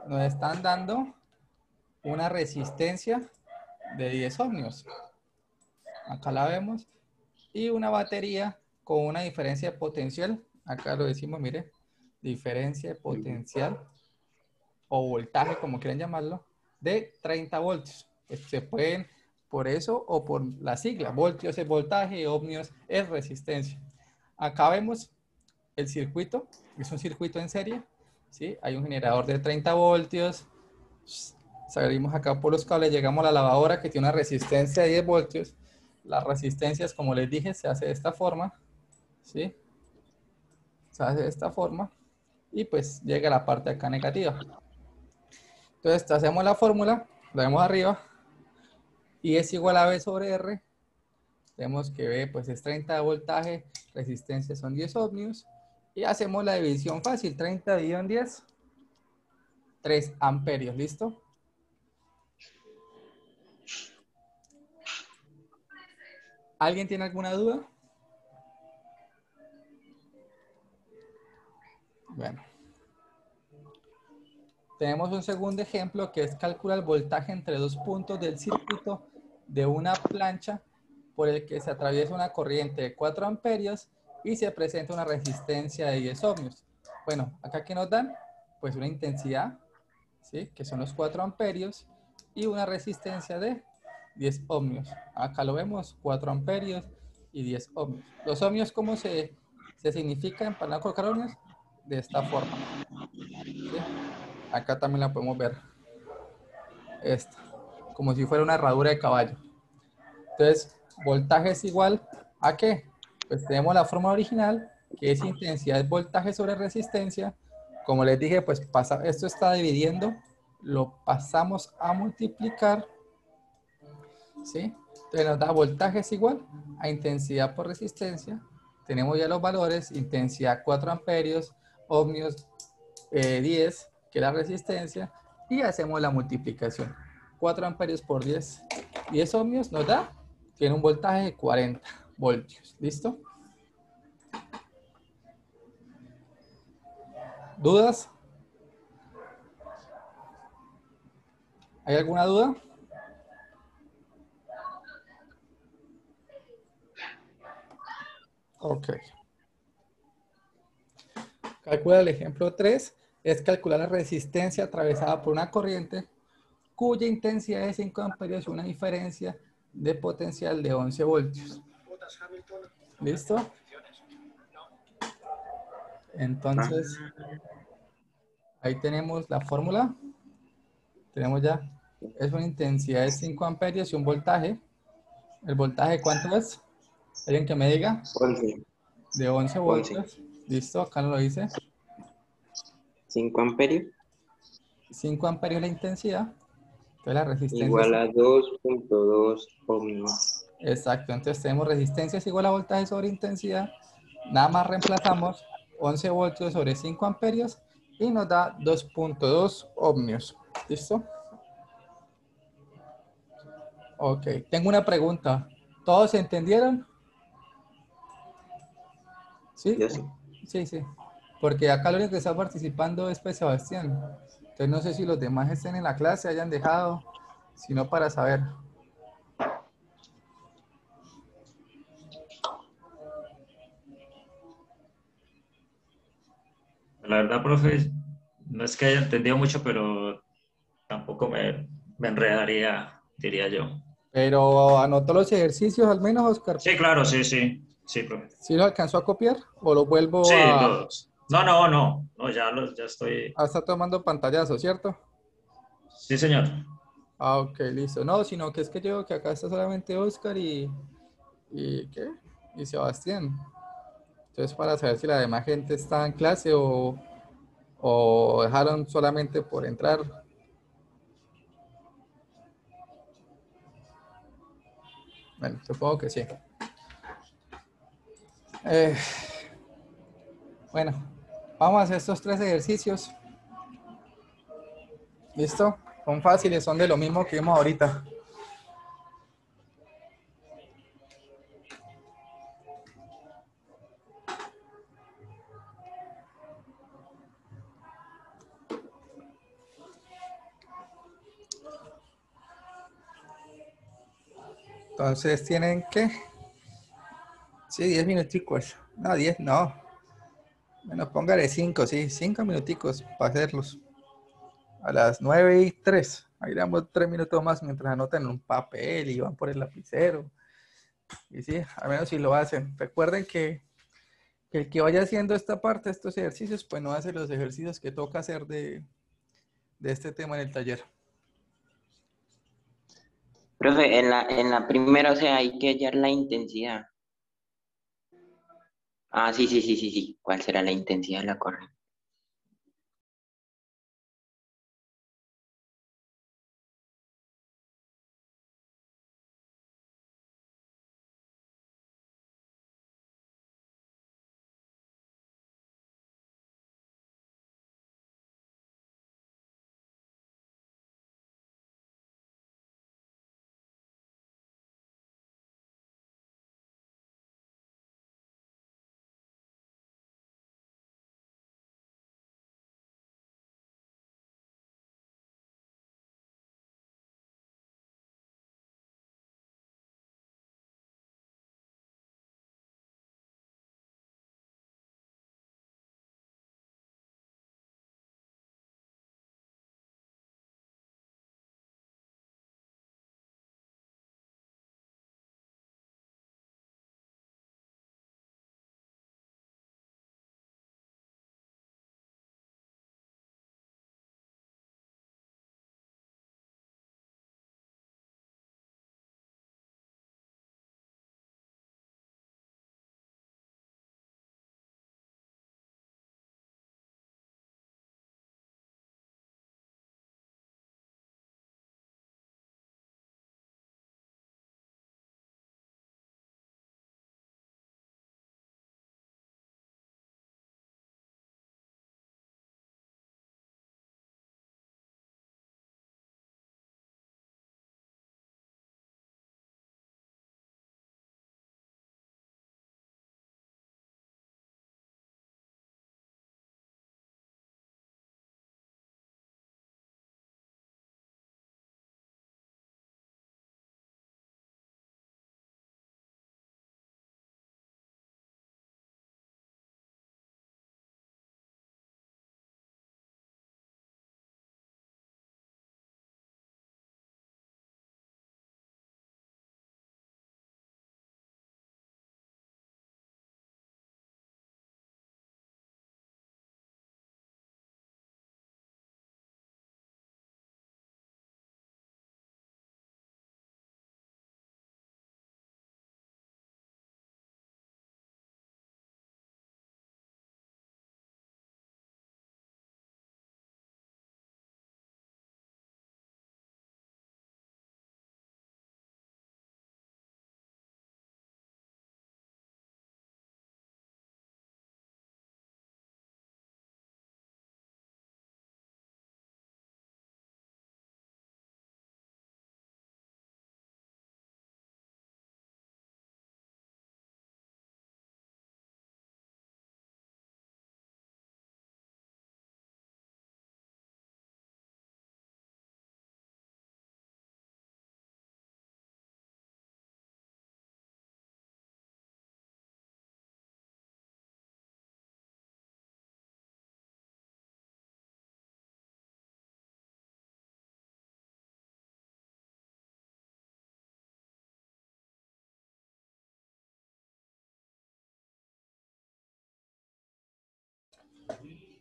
[SPEAKER 1] Nos están dando una resistencia de 10 ohmios. Acá la vemos. Y una batería con una diferencia de potencial. Acá lo decimos, mire, diferencia de potencial o voltaje, como quieran llamarlo, de 30 voltios. Pues se pueden por eso o por la sigla. Voltios es voltaje, ohmios es resistencia. Acá vemos el circuito, es un circuito en serie, ¿sí? Hay un generador de 30 voltios, salimos acá por los cables, llegamos a la lavadora que tiene una resistencia de 10 voltios. Las resistencias, como les dije, se hace de esta forma, ¿sí? Se hace de esta forma y pues llega la parte acá negativa. Entonces hacemos la fórmula, la vemos arriba, y es igual a V sobre R. Vemos que V pues es 30 de voltaje, resistencia son 10 ohmios, y hacemos la división fácil, 30 dividido en 10, 3 amperios, ¿listo? ¿Alguien tiene alguna duda? Bueno. Tenemos un segundo ejemplo que es calcular el voltaje entre dos puntos del circuito de una plancha por el que se atraviesa una corriente de 4 amperios y se presenta una resistencia de 10 ohmios. Bueno, acá que nos dan, pues una intensidad, ¿sí? Que son los 4 amperios y una resistencia de 10 ohmios. Acá lo vemos, 4 amperios y 10 ohmios. Los ohmios, ¿cómo se significan para no colocar ohmios? De esta forma, ¿sí? Acá también la podemos ver. Esta, como si fuera una herradura de caballo. Entonces, voltaje es igual a ¿qué? Pues tenemos la forma original, que es intensidad de voltaje sobre resistencia. Como les dije, pues esto está dividiendo, lo pasamos a multiplicar, ¿sí? Entonces nos da voltaje es igual a intensidad por resistencia. Tenemos ya los valores, intensidad 4 amperios, ohmios 10, que es la resistencia, y hacemos la multiplicación. 4 amperios por 10 ohmios nos da, tiene un voltaje de 40 voltios. ¿Listo? ¿Dudas? ¿Hay alguna duda? Ok. Calcula el ejemplo 3. Es calcular la resistencia atravesada por una corriente cuya intensidad es 5 amperios y una diferencia de potencial de 11 voltios. ¿Listo? Entonces, ahí tenemos la fórmula. Tenemos ya, es una intensidad de 5 amperios y un voltaje. ¿El voltaje cuánto es? ¿Alguien que me diga?
[SPEAKER 3] 11.
[SPEAKER 1] De 11
[SPEAKER 3] 11.
[SPEAKER 1] voltios. Listo, acá lo dice.
[SPEAKER 3] 5 amperios.
[SPEAKER 1] 5 amperios la intensidad. Entonces la resistencia es...
[SPEAKER 3] igual a 2.2 ohmios.
[SPEAKER 1] Exacto, entonces tenemos resistencia es igual a voltaje sobre intensidad. Nada más reemplazamos 11 voltios sobre 5 amperios y nos da 2.2 ohmios. ¿Listo? Ok, tengo una pregunta. ¿Todos se entendieron? ¿Sí?
[SPEAKER 3] Yo sí.
[SPEAKER 1] Sí, sí. Porque acá lo único que está participando es pues Sebastián. Entonces no sé si los demás estén en la clase, hayan dejado, sino para saber.
[SPEAKER 2] La verdad, profe, no es que haya entendido mucho, pero tampoco me enredaría, diría yo.
[SPEAKER 1] Pero anotó los ejercicios al menos, Oscar.
[SPEAKER 2] Sí, claro, sí, sí, sí, profe.
[SPEAKER 1] ¿Sí los alcanzó a copiar o los vuelvo
[SPEAKER 2] Sí,
[SPEAKER 1] a...
[SPEAKER 2] todos. No, ya estoy.
[SPEAKER 1] Ah, está tomando pantallazo, ¿cierto?
[SPEAKER 2] Sí, señor.
[SPEAKER 1] Ah, ok, listo. No, sino que es que yo que acá está solamente Oscar y ¿qué? Y Sebastián. Entonces para saber si la demás gente está en clase o dejaron solamente por entrar. Bueno, supongo que sí. Eh, bueno, vamos a hacer estos 3 ejercicios. ¿Listo? Son fáciles, son de lo mismo que vimos ahorita. Entonces tienen que... Sí, 10 minuticos. No, 10 no. Bueno, póngale 5, sí, 5 minuticos para hacerlos. A las 9:03. Ahí le damos 3 minutos más mientras anotan en un papel y van por el lapicero. Y sí, al menos si lo hacen. Recuerden que el que vaya haciendo esta parte, estos ejercicios, pues no hace los ejercicios que toca hacer de este tema en el taller.
[SPEAKER 3] Profe, en la primera, o sea, hay que hallar la intensidad. Ah, sí, sí, sí, sí, sí. ¿Cuál será la intensidad de la corriente?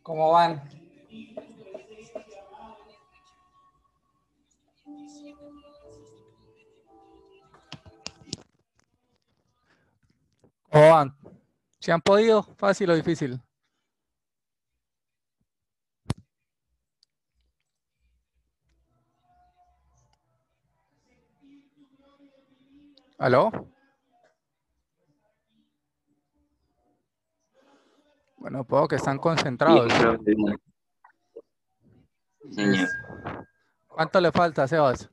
[SPEAKER 1] ¿Cómo van? ¿Cómo van? ¿Se han podido? ¿Fácil o difícil? ¿Aló? Bueno, puedo que están concentrados.
[SPEAKER 3] Bien, profe, bien. Señor.
[SPEAKER 1] ¿Cuánto le falta, Sebas?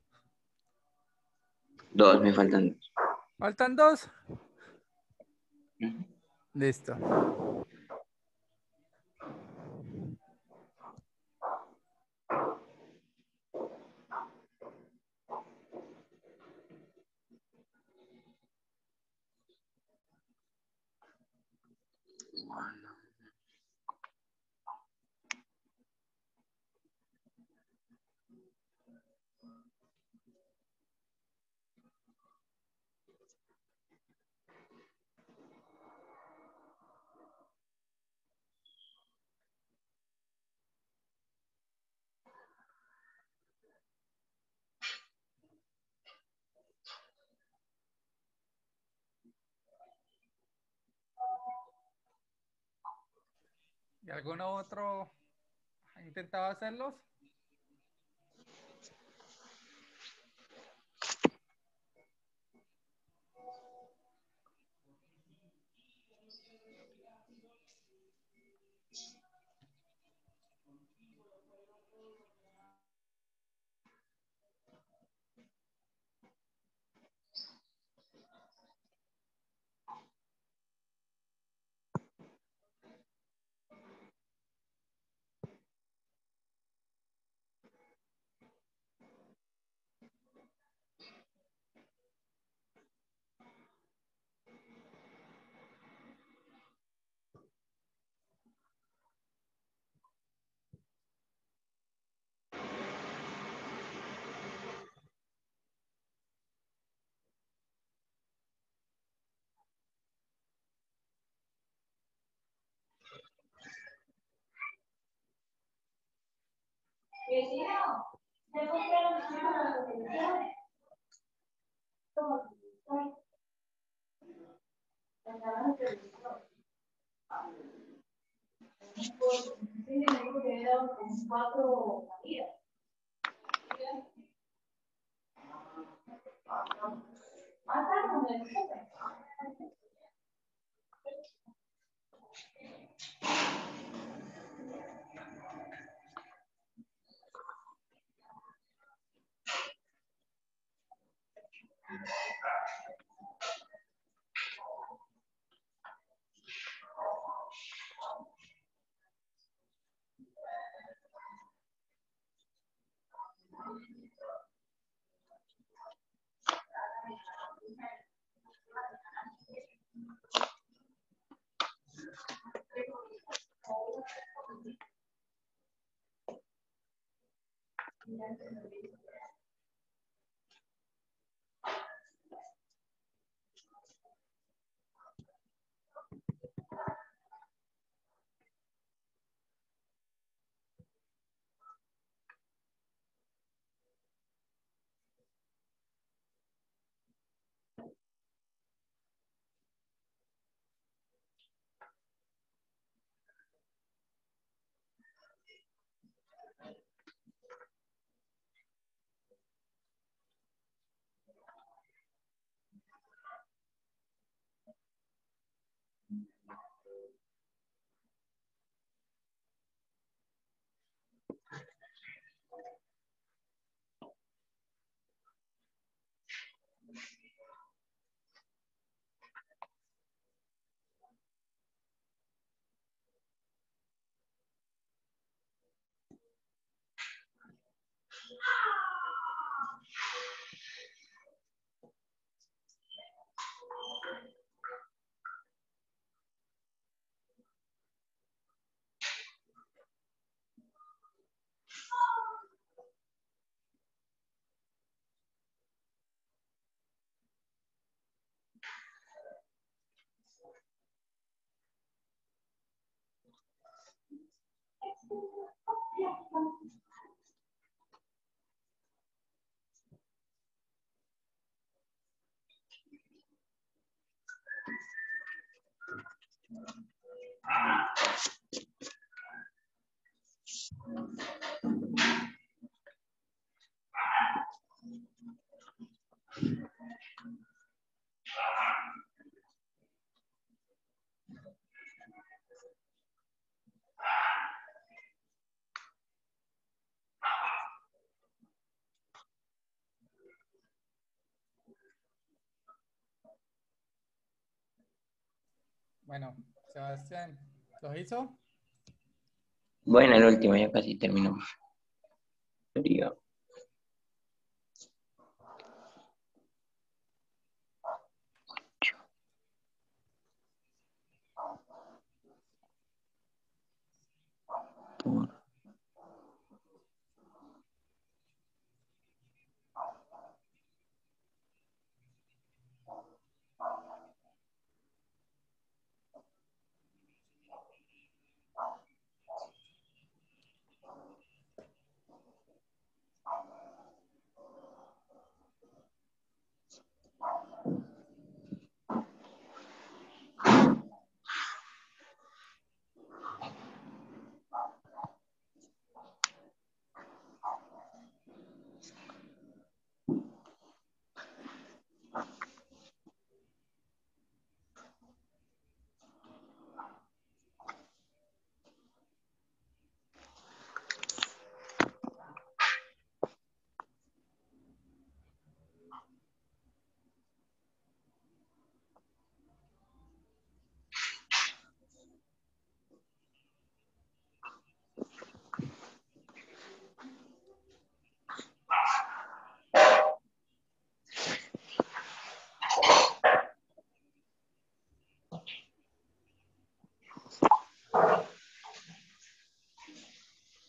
[SPEAKER 3] Dos, me faltan dos.
[SPEAKER 1] ¿Faltan dos?
[SPEAKER 3] Ujú.
[SPEAKER 1] Listo. ¿Y alguno otro ha intentado hacerlos? Bueno, Sebastián, ¿lo hizo?
[SPEAKER 3] Bueno, el último ya casi terminó. Sería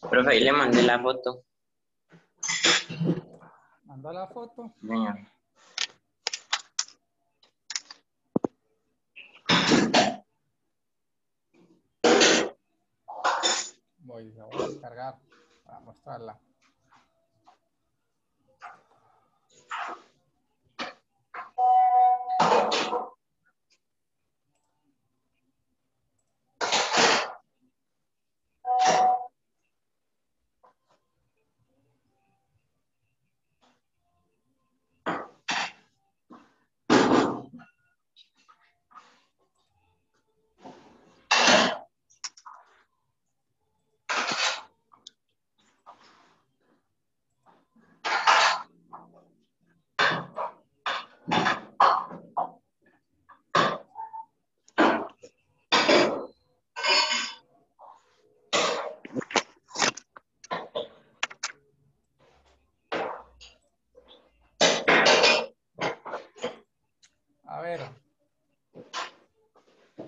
[SPEAKER 3] por profe, ahí le mandé la foto.
[SPEAKER 1] ¿Mandó la foto?
[SPEAKER 3] Señor.
[SPEAKER 1] La voy a descargar para mostrarla.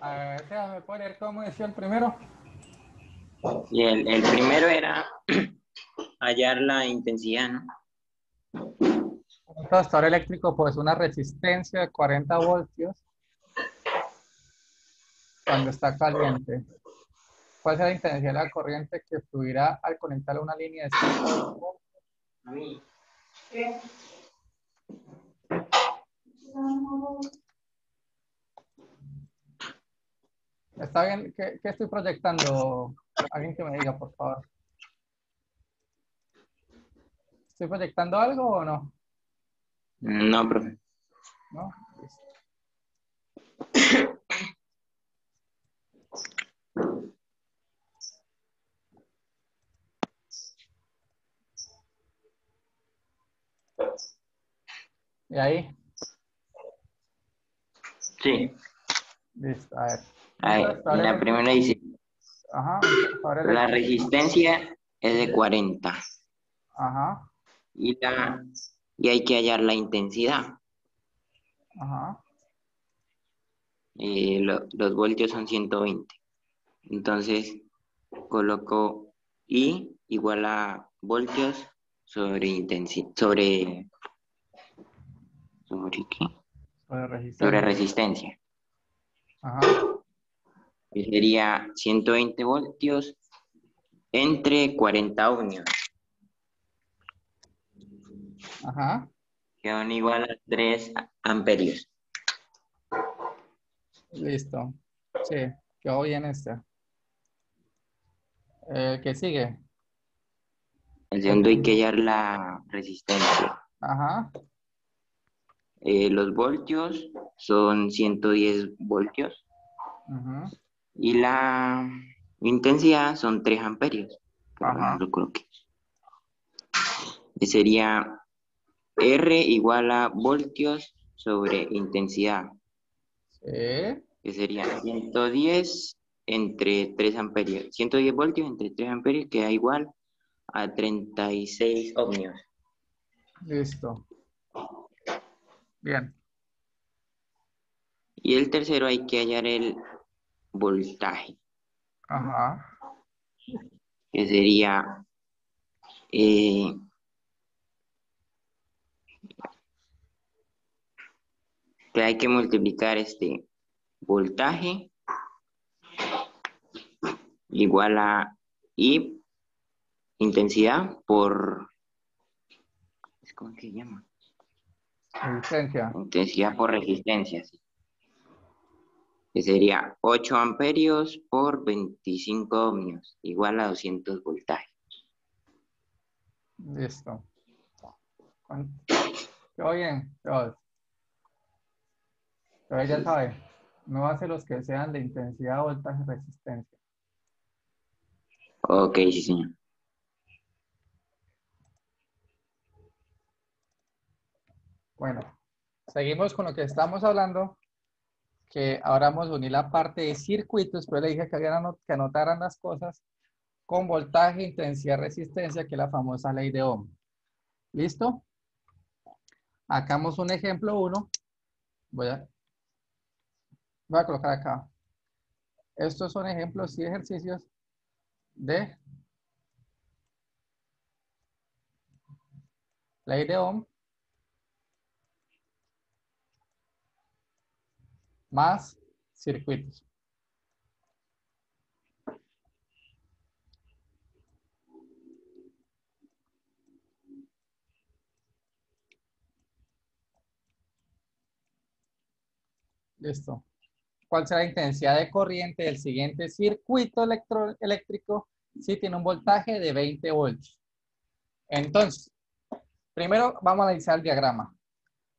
[SPEAKER 1] A ver, déjame poner cómo decía el primero.
[SPEAKER 3] Y el primero era hallar la intensidad, ¿no?
[SPEAKER 1] Un tostador eléctrico, pues una resistencia de 40 voltios cuando está caliente. ¿Cuál será la intensidad de la corriente que fluirá al conectar una línea de 5 voltios?
[SPEAKER 3] ¿Qué?
[SPEAKER 1] ¿Está bien? ¿Qué estoy proyectando? Alguien que me diga, por favor. ¿Estoy proyectando algo o no?
[SPEAKER 3] No, profe.
[SPEAKER 1] ¿No? Listo. ¿Y ahí?
[SPEAKER 3] Sí.
[SPEAKER 1] Listo, a ver.
[SPEAKER 3] A ver, en la primera dice,
[SPEAKER 1] Ajá, un tostador
[SPEAKER 3] la
[SPEAKER 1] eléctrico.
[SPEAKER 3] resistencia es de 40
[SPEAKER 1] Ajá,
[SPEAKER 3] y hay que hallar la intensidad.
[SPEAKER 1] ajá.
[SPEAKER 3] Los voltios son 120. Entonces, coloco I igual a voltios sobre intensidad, ¿sobre qué?
[SPEAKER 1] Sobre
[SPEAKER 3] Sobre
[SPEAKER 1] resistencia.
[SPEAKER 3] resistencia.
[SPEAKER 1] Ajá.
[SPEAKER 3] Que sería 120 voltios entre 40 ohmios,
[SPEAKER 1] Ajá.
[SPEAKER 3] que son igual a 3 amperios.
[SPEAKER 1] Listo. Sí, quedó bien esta. ¿Qué sigue?
[SPEAKER 3] El segundo hay que hallar la resistencia.
[SPEAKER 1] Ajá.
[SPEAKER 3] Los voltios son 110 voltios
[SPEAKER 1] Ujú,
[SPEAKER 3] y la intensidad son 3 amperios. Pero no
[SPEAKER 1] ajá.
[SPEAKER 3] lo coloqué. Que sería R igual a voltios sobre intensidad,
[SPEAKER 1] Sí.
[SPEAKER 3] que sería 110 entre 3 amperios. 110 voltios entre 3 amperios queda igual a 36 ohmios.
[SPEAKER 1] Listo. Bien.
[SPEAKER 3] Y el tercero hay que hallar el voltaje,
[SPEAKER 1] Ajá.
[SPEAKER 3] que sería que hay que multiplicar este voltaje igual a I intensidad por, ¿cómo se llama?
[SPEAKER 1] Resistencia.
[SPEAKER 3] Intensidad por resistencia, sí. Que sería 8 amperios por 25 ohmios, igual a 200 voltajes.
[SPEAKER 1] Listo. Quedó bien. Pero ya sabe, no hace los que sean de intensidad, voltaje, resistencia.
[SPEAKER 3] Ok, sí, señor.
[SPEAKER 1] Bueno, seguimos con lo que estamos hablando, que ahora vamos a unir la parte de circuitos, pero le dije que, que anotaran las cosas con voltaje, intensidad, resistencia, que es la famosa ley de Ohm. ¿Listo? Hagamos un ejemplo 1. Voy a colocar acá. Estos son ejemplos y ejercicios de ley de Ohm más circuitos. Listo. ¿Cuál será la intensidad de corriente del siguiente circuito eléctrico si tiene un voltaje de 20 voltios? Entonces, primero vamos a analizar el diagrama.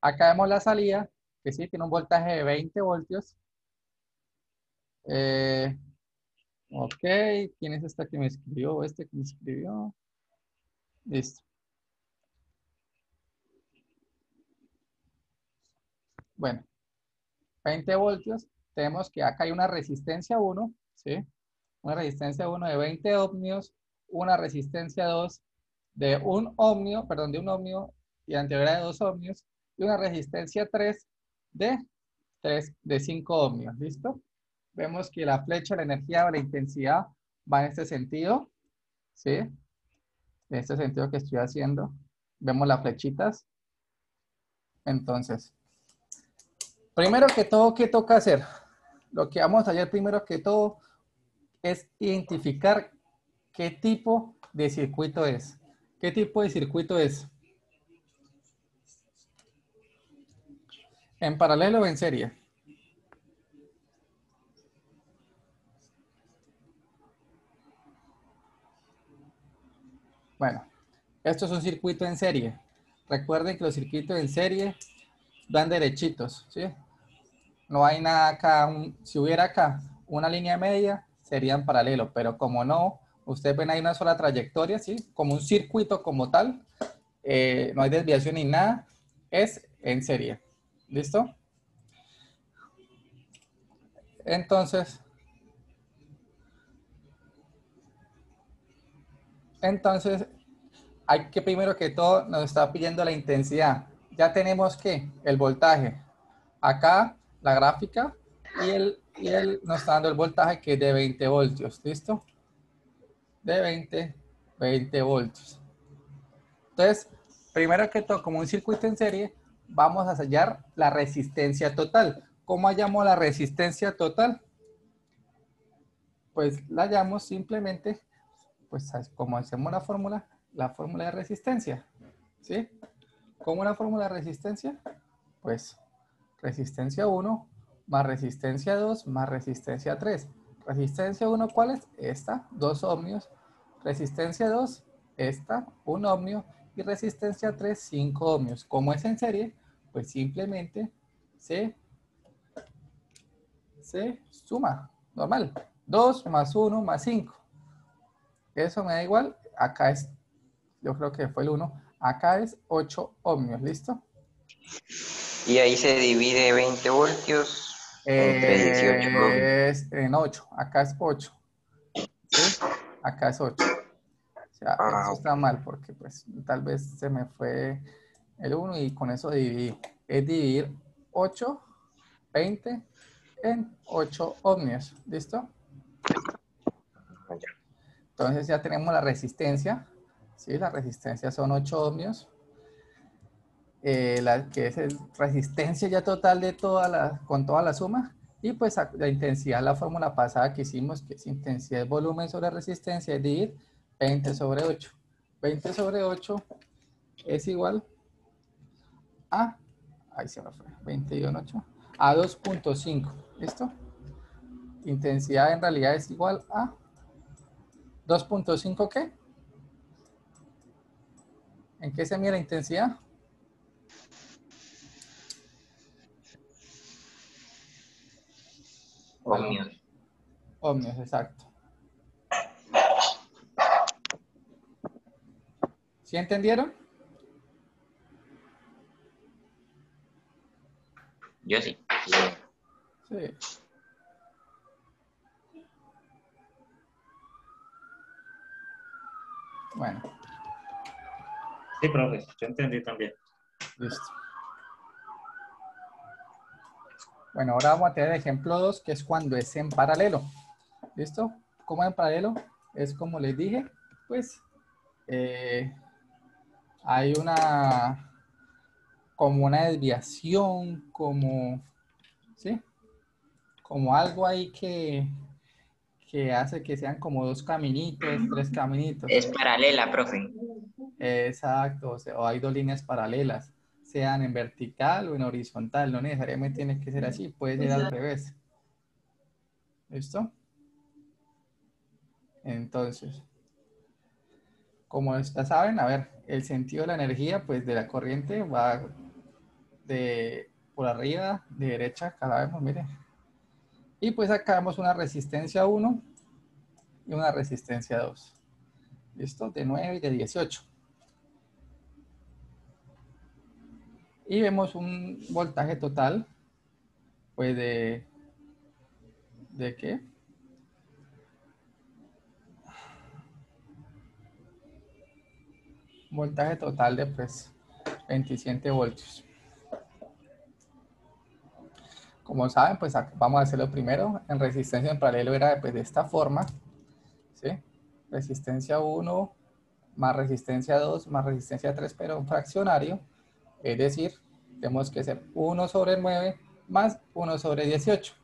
[SPEAKER 1] Acá vemos la salida, que sí tiene un voltaje de 20 voltios. Ok, ¿quién es esta que me escribió? Este que me escribió. Listo. Bueno, 20 voltios. Tenemos que acá hay una resistencia 1, ¿sí? Una resistencia 1 de 20 ohmios, una resistencia 2 de 1 ohmio, perdón, de 1 ohmio y anterior de 2 ohmios, y una resistencia 3 de 5 ohmios. ¿Listo? Vemos que la flecha, la energía o la intensidad va en este sentido, ¿sí? En este sentido que estoy haciendo. Vemos las flechitas. Entonces, primero que todo, ¿qué toca hacer? Lo que vamos a hacer primero que todo es identificar qué tipo de circuito es. ¿Qué tipo de circuito es? ¿En paralelo o en serie? Bueno, esto es un circuito en serie. Recuerden que los circuitos en serie van derechitos, ¿sí? No hay nada acá. Si hubiera acá una línea media, serían paralelos, pero como no, ustedes ven ahí una sola trayectoria, ¿sí? Como un circuito como tal, no hay desviación ni nada, es en serie. ¿Listo? Entonces, hay que primero que todo nos está pidiendo la intensidad. Ya tenemos que el voltaje. Acá la gráfica y él nos está dando el voltaje que es de 20 voltios. ¿Listo? De 20 voltios. Entonces, primero que todo, como un circuito en serie, vamos a hallar la resistencia total. ¿Cómo hallamos la resistencia total? Pues la hallamos simplemente pues como hacemos la fórmula de resistencia, ¿sí? ¿Cómo la fórmula de resistencia? Pues resistencia 1 más resistencia 2 más resistencia 3. Resistencia 1, ¿cuál es? Esta, 2 ohmios. Resistencia 2, esta, 1 ohmio. Y resistencia 3, 5 ohmios. Como es en serie, pues simplemente se suma, normal. 2 más 1 más 5. Eso me da igual. Acá es, yo creo que fue el 1. Acá es 8 ohmios, ¿listo?
[SPEAKER 3] Y ahí se divide 20 voltios entre 18 ohmios.
[SPEAKER 1] Es en 8. Acá es 8. ¿Sí? Acá es 8. O sea, eso
[SPEAKER 3] Ok.
[SPEAKER 1] está mal porque pues tal vez se me fue el 1 y con eso dividí. Es dividir 8, 20 en 8 ohmios. ¿Listo? Entonces ya tenemos la resistencia. ¿Sí? La resistencia son 8 ohmios. Que es el resistencia ya total de con toda la suma. Y pues la intensidad, la fórmula pasada que hicimos, que es intensidad de volumen sobre resistencia, es dividir 20 sobre 8. 20 sobre 8 es igual a, ahí se me fue, 20-8, a 2.5. ¿Listo? Intensidad en realidad es igual a 2.5, ¿qué? ¿En qué se mide la intensidad?
[SPEAKER 3] Ohmios.
[SPEAKER 1] Ohmios, exacto. ¿Sí entendieron?
[SPEAKER 3] Yo sí.
[SPEAKER 1] Sí. Bueno,
[SPEAKER 2] Sí, profe, yo entendí también.
[SPEAKER 1] listo. Bueno, ahora vamos a tener el ejemplo 2, que es cuando es en paralelo. ¿Listo? ¿Cómo en paralelo? Es como les dije, pues hay como una desviación, ¿sí? Como algo ahí que hace que sean como 2 caminitos, 3 caminitos.
[SPEAKER 3] Es paralela, profe.
[SPEAKER 1] Exacto, o hay 2 líneas paralelas, sean en vertical o en horizontal, no necesariamente tiene que ser así, puede ser al revés. ¿Listo? Entonces, como ya saben, a ver, el sentido de la energía, pues de la corriente va por arriba, de derecha, acá la vemos, mire. Y pues acá vemos una resistencia 1 y una resistencia 2. ¿Listo? De 9 y de 18. Y vemos un voltaje total, pues ¿de qué? Voltaje total de pues 27 voltios. Como saben, pues vamos a hacerlo primero. En resistencia en paralelo era pues, de esta forma, ¿sí? Resistencia 1 más resistencia 2 más resistencia 3, pero un fraccionario. Es decir, tenemos que hacer 1 sobre 9 más 1 sobre 18.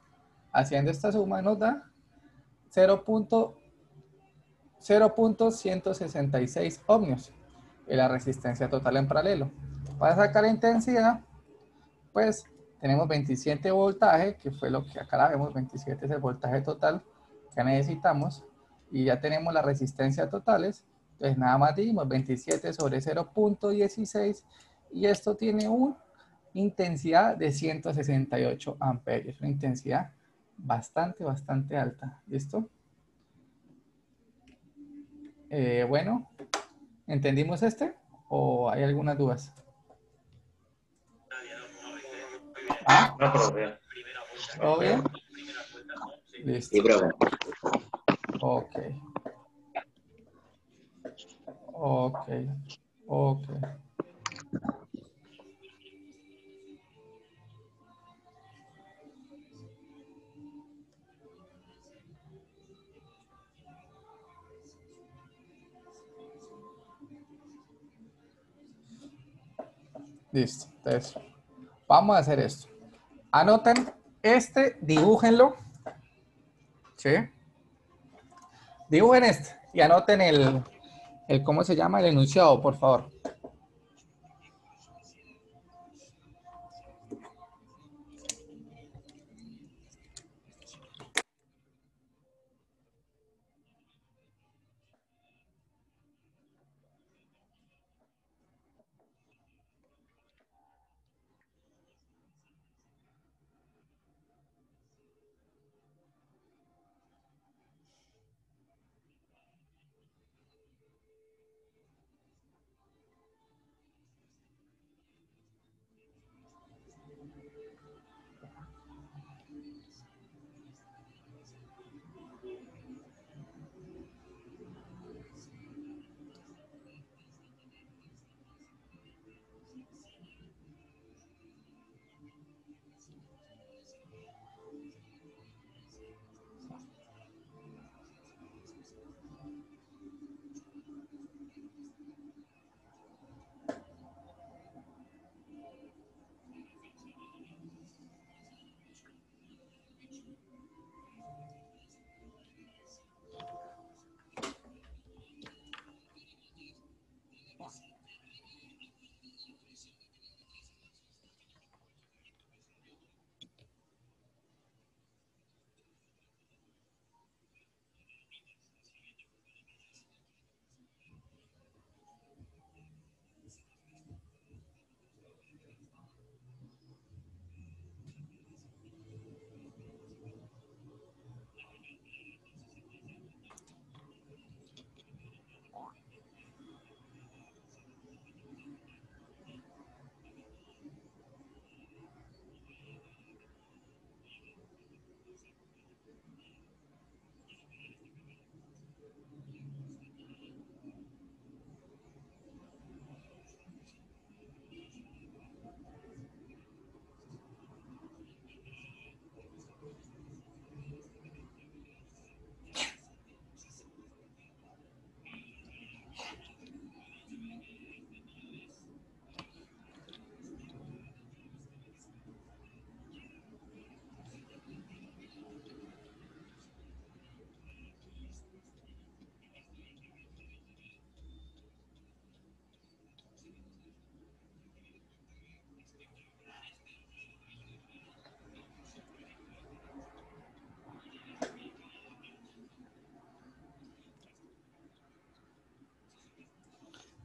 [SPEAKER 1] Haciendo esta suma nos da 0.166 ohmios. Es la resistencia total en paralelo. Para sacar la intensidad, pues tenemos 27 voltaje, que fue lo que acá la vemos, 27 es el voltaje total que necesitamos, y ya tenemos las resistencias totales, entonces nada más dimos 27 sobre 0.16, y esto tiene una intensidad de 168 amperios, una intensidad bastante alta, ¿listo? Bueno, ¿entendimos este? ¿O hay algunas dudas? ¿Ah?
[SPEAKER 2] No, profe.
[SPEAKER 1] ¿Todo bien? Listo.
[SPEAKER 3] Sí, profe.
[SPEAKER 1] Ok. Ok. Ok. Listo. Entonces, vamos a hacer esto. Anoten este, dibújenlo. ¿Sí? Dibujen este. Y anoten ¿cómo se llama? El enunciado, por favor.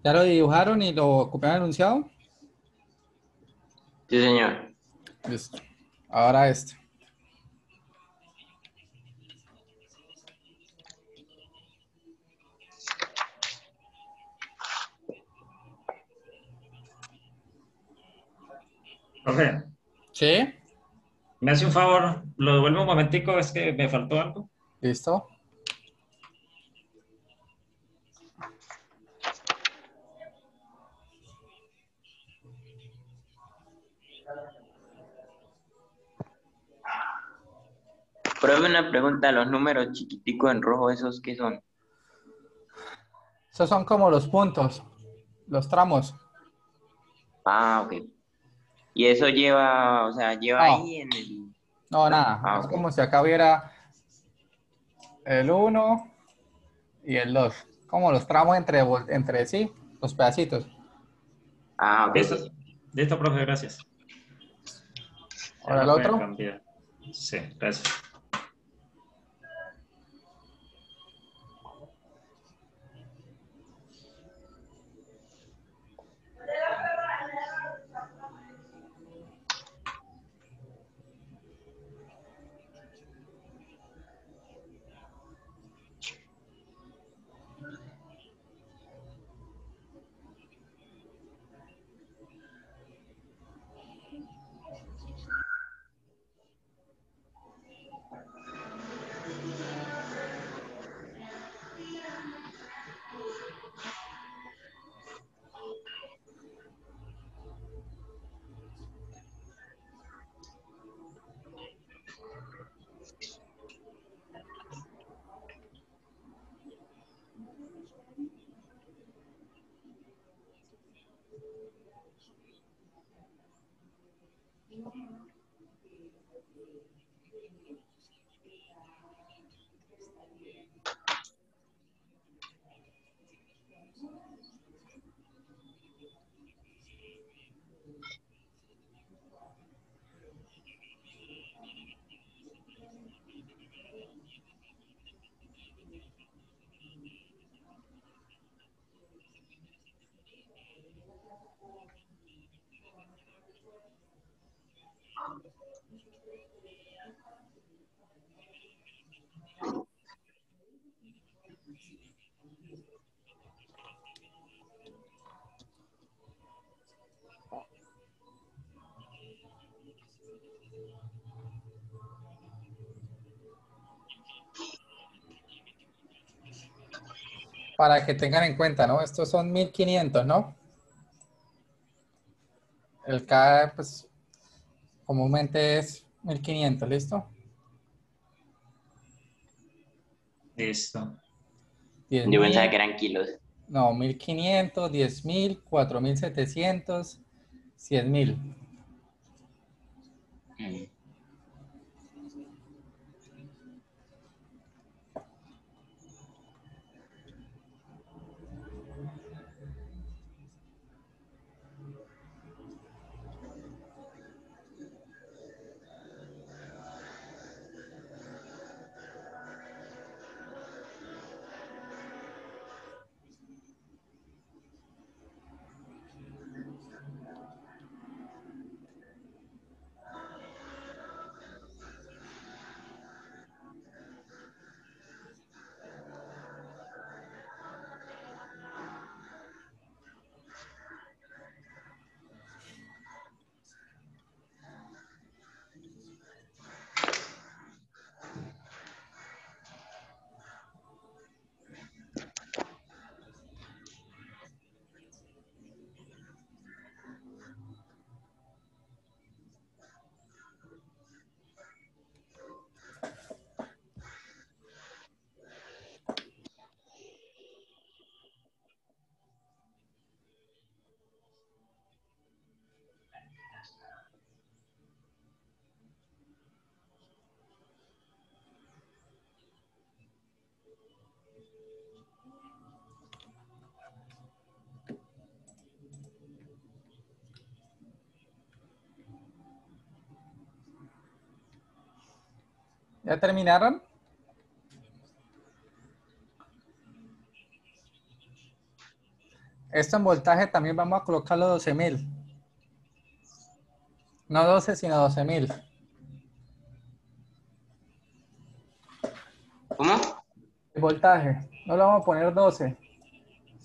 [SPEAKER 1] ¿Ya lo dibujaron y lo copiaron enunciado?
[SPEAKER 3] Sí, señor.
[SPEAKER 1] Listo. Ahora este.
[SPEAKER 2] Profe,
[SPEAKER 1] ¿Sí?
[SPEAKER 2] me hace un favor, lo devuelvo un momentico, es que me faltó algo.
[SPEAKER 1] ¿Listo?
[SPEAKER 3] Profe, una pregunta, los números chiquiticos en rojo, ¿esos qué son?
[SPEAKER 1] Esos son como los puntos, los tramos.
[SPEAKER 3] Ah, ok. Y eso lleva, o sea, lleva
[SPEAKER 1] No,
[SPEAKER 3] ahí en el...
[SPEAKER 1] no,
[SPEAKER 3] ¿No?
[SPEAKER 1] nada.
[SPEAKER 3] Ah,
[SPEAKER 1] Es
[SPEAKER 3] ok.
[SPEAKER 1] como si acá hubiera el uno y el 2. Como los tramos entre sí, los pedacitos.
[SPEAKER 3] Ah, ok,
[SPEAKER 2] Listo,
[SPEAKER 3] ok.
[SPEAKER 2] listo, profe, gracias. Ya
[SPEAKER 1] Ahora el
[SPEAKER 2] lo pueden
[SPEAKER 1] otro.
[SPEAKER 2] cambiar. Sí, gracias.
[SPEAKER 1] Para que tengan en cuenta, ¿no? Estos son 1500, ¿no? El K, pues, comúnmente es 1500, ¿listo?
[SPEAKER 2] Listo.
[SPEAKER 3] Yo pensaba
[SPEAKER 1] 10.000,
[SPEAKER 3] que eran kilos.
[SPEAKER 1] no, 1500, 10.000, 4.700, 100.000.
[SPEAKER 3] Mm.
[SPEAKER 1] ¿Ya terminaron? Esto en voltaje también vamos a colocarlo 12.000. No 12, sino 12.000.
[SPEAKER 3] ¿Cómo?
[SPEAKER 1] El voltaje, no lo vamos a poner 12,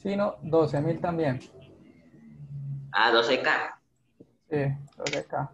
[SPEAKER 1] sino 12.000 también.
[SPEAKER 3] Ah, 12K.
[SPEAKER 1] Sí, lo de acá.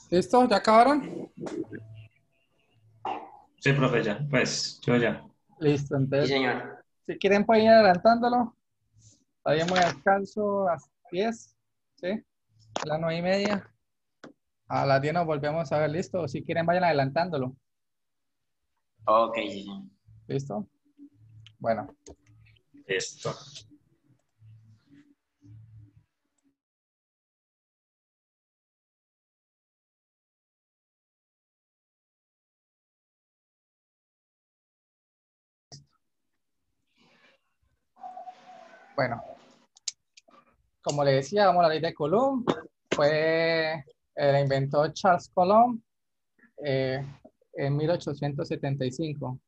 [SPEAKER 1] ¿Listo? ¿Ya acabaron?
[SPEAKER 2] Sí, profe, ya. Pues yo ya.
[SPEAKER 1] Listo,
[SPEAKER 3] Sí,
[SPEAKER 1] entonces,
[SPEAKER 3] señor.
[SPEAKER 1] si quieren pueden ir adelantándolo. Todavía muy descanso a las 10, ¿sí? A las 9:30. A las 10 nos volvemos a ver, ¿listo? Si quieren vayan adelantándolo.
[SPEAKER 3] Ok, sí, señor.
[SPEAKER 1] ¿Listo? Bueno.
[SPEAKER 2] Listo.
[SPEAKER 1] Bueno, como le decía, vamos a la ley de Coulomb. La inventó Charles Coulomb en 1875.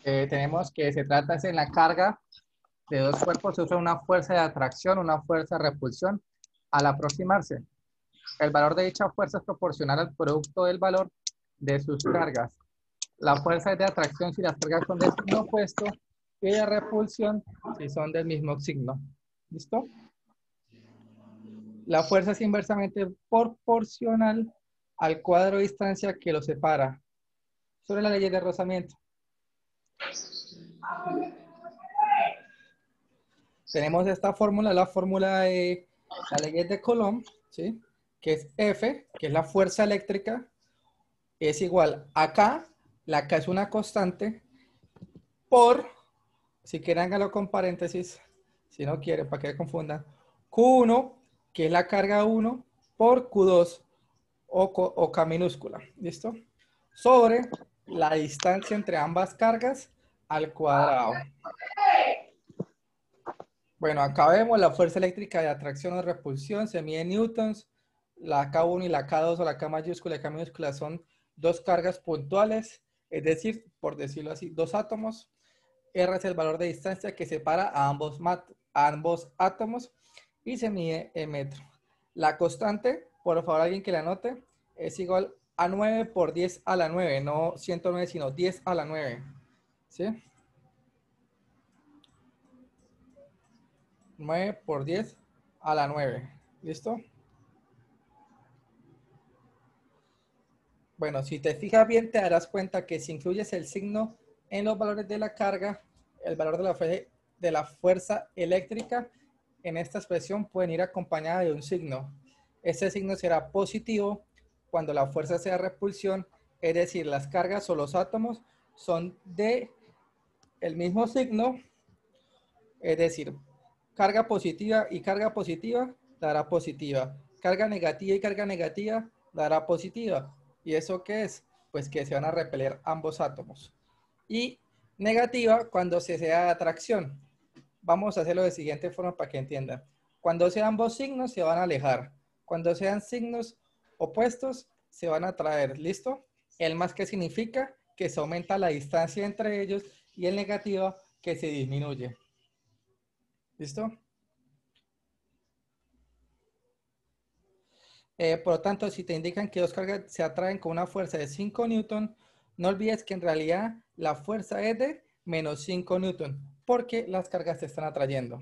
[SPEAKER 1] Tenemos que se trata en la carga de dos cuerpos, se usa una fuerza de atracción, una fuerza de repulsión al aproximarse. El valor de dicha fuerza es proporcional al producto del valor de sus cargas. La fuerza es de atracción si las cargas son del signo opuesto y de repulsión si son del mismo signo. ¿Listo? La fuerza es inversamente proporcional al cuadro de distancia que los separa. Sobre la ley de rozamiento. Tenemos esta fórmula, la fórmula de la ley de Coulomb, ¿sí? Que es F, que es la fuerza eléctrica, es igual a K, la K es una constante, por, si quieren háganlo con paréntesis, si no quieren, para que confundan, Q1, que es la carga 1, por Q2, o K minúscula, ¿listo? Sobre la distancia entre ambas cargas al cuadrado. Bueno, acá vemos la fuerza eléctrica de atracción o repulsión, se mide en newtons, la K1 y la K2 o la K mayúscula y K minúscula son dos cargas puntuales, es decir, por decirlo así, dos átomos. R es el valor de distancia que separa a ambos átomos y se mide en metro. La constante, por favor alguien que la anote, es igual a 9 por 10 a la 9, no 109 sino 10 a la 9, ¿sí? 9 por 10 a la 9, ¿listo? Bueno, si te fijas bien te darás cuenta que si incluyes el signo en los valores de la carga, el valor de la fuerza eléctrica en esta expresión pueden ir acompañada de un signo. Este signo será positivo cuando la fuerza sea repulsión, es decir, las cargas o los átomos son de el mismo signo, es decir, carga positiva y carga positiva dará positiva, carga negativa y carga negativa dará positiva. ¿Y eso qué es? Pues que se van a repeler ambos átomos. Y negativa cuando se sea de atracción. Vamos a hacerlo de siguiente forma para que entiendan. Cuando sean ambos signos se van a alejar. Cuando sean signos opuestos se van a atraer. ¿Listo? El más que significa que se aumenta la distancia entre ellos y el negativo que se disminuye. ¿Listo? Por lo tanto, si te indican que dos cargas se atraen con una fuerza de 5 newton, no olvides que en realidad la fuerza es de menos 5 newton, porque las cargas se están atrayendo.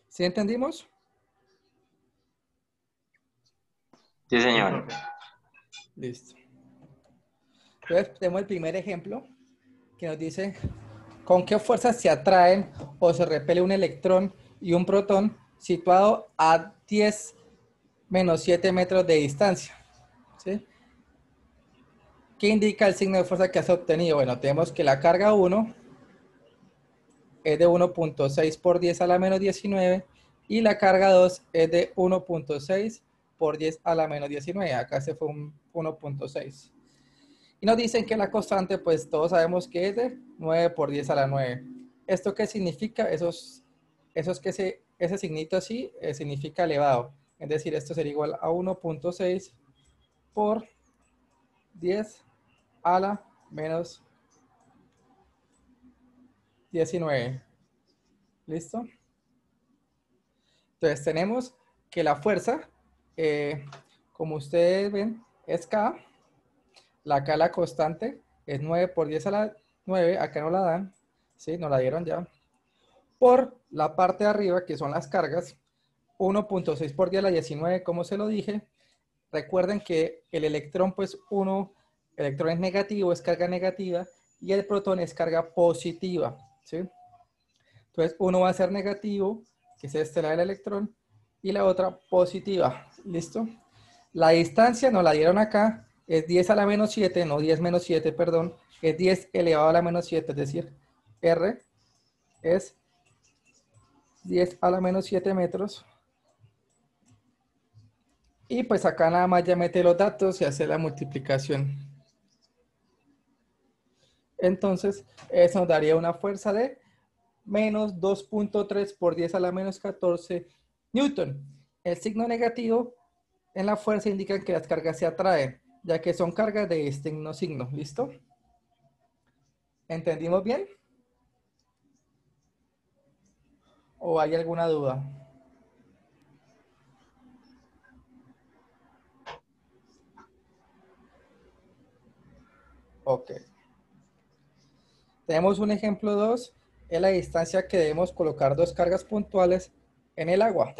[SPEAKER 1] ¿Sí entendimos?
[SPEAKER 3] Sí, señor.
[SPEAKER 1] Listo. Entonces, tenemos el primer ejemplo que nos dice con qué fuerzas se atraen o se repele un electrón y un protón situado a 10 menos 7 metros de distancia. ¿Sí? ¿Qué indica el signo de fuerza que has obtenido? Bueno, tenemos que la carga 1 es de 1.6 por 10 a la menos 19 y la carga 2 es de 1.6 por 10 a la menos 19. Acá se fue un 1.6. Y nos dicen que la constante, pues todos sabemos que es de 9 por 10 a la 9. ¿Esto qué significa? Ese signito así significa elevado. Es decir, esto sería igual a 1.6 por 10 a la menos 19. ¿Listo? Entonces tenemos que la fuerza, como ustedes ven, es K. La K, la constante, es 9 por 10 a la 9. Acá no la dan, ¿sí? No la dieron ya. Por la parte de arriba, que son las cargas, 1.6 por 10 a la 19, como se lo dije. Recuerden que el electrón, pues electrón es negativo, es carga negativa, y el protón es carga positiva, ¿sí? Entonces, uno va a ser negativo, que es este lado del electrón, y la otra positiva. ¿Listo? La distancia nos la dieron acá, es 10 a la menos 7, no 10 menos 7, perdón, es 10 elevado a la menos 7, es decir, R es 10 a la menos 7 metros. Y pues acá nada más ya mete los datos y hace la multiplicación. Entonces, eso nos daría una fuerza de menos 2.3 por 10 a la menos 14 Newton. El signo negativo en la fuerza indica que las cargas se atraen, ya que son cargas de este mismo signo. ¿Listo? ¿Entendimos bien? ¿O hay alguna duda? Ok. Tenemos un ejemplo 2, es la distancia que debemos colocar dos cargas puntuales en el agua.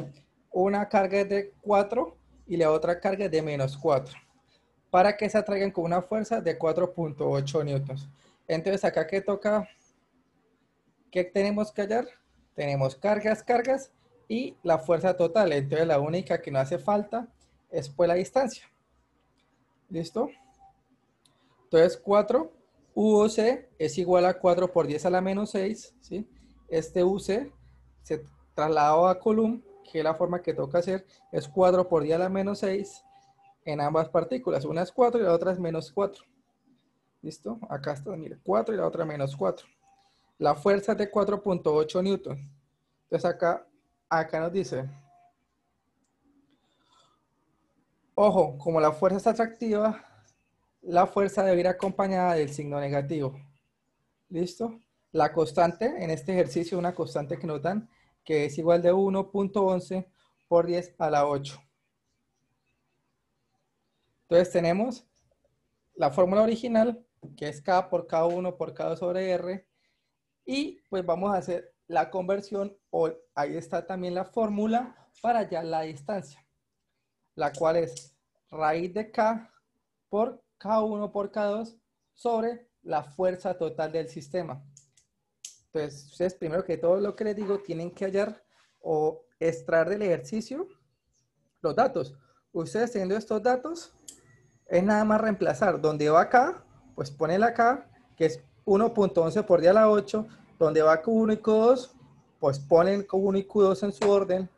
[SPEAKER 1] Una carga es de 4 y la otra carga es de menos 4, para que se atraigan con una fuerza de 4.8 newtons. Entonces acá que toca, ¿qué tenemos que hallar? Tenemos cargas y la fuerza total. Entonces la única que no hace falta es pues la distancia. ¿Listo? Entonces 4 UC es igual a 4 por 10 a la menos 6, ¿sí? Este UC se trasladó a Coulomb, que es la forma que toca hacer, es 4 por 10 a la menos 6 en ambas partículas. Una es 4 y la otra es menos 4. ¿Listo? Acá está, mire, 4 y la otra menos 4. La fuerza es de 4.8 newton. Entonces acá nos dice, ojo, como la fuerza es atractiva, la fuerza debe ir acompañada del signo negativo. ¿Listo? La constante en este ejercicio, una constante que nos dan, que es igual de 1.11 por 10 a la 8. Entonces tenemos la fórmula original, que es K por K1 por K2 sobre R, y pues vamos a hacer la conversión, o ahí está también la fórmula para hallar la distancia, la cual es raíz de K por K1 por K2 sobre la fuerza total del sistema. Entonces, ustedes primero que todo lo que les digo, tienen que hallar o extraer del ejercicio los datos. Ustedes teniendo estos datos, es nada más reemplazar. Donde va acá, pues pone la K, que es 1.11 por 10 a la 8. Donde va Q1 y Q2, pues ponen Q1 y Q2 en su orden.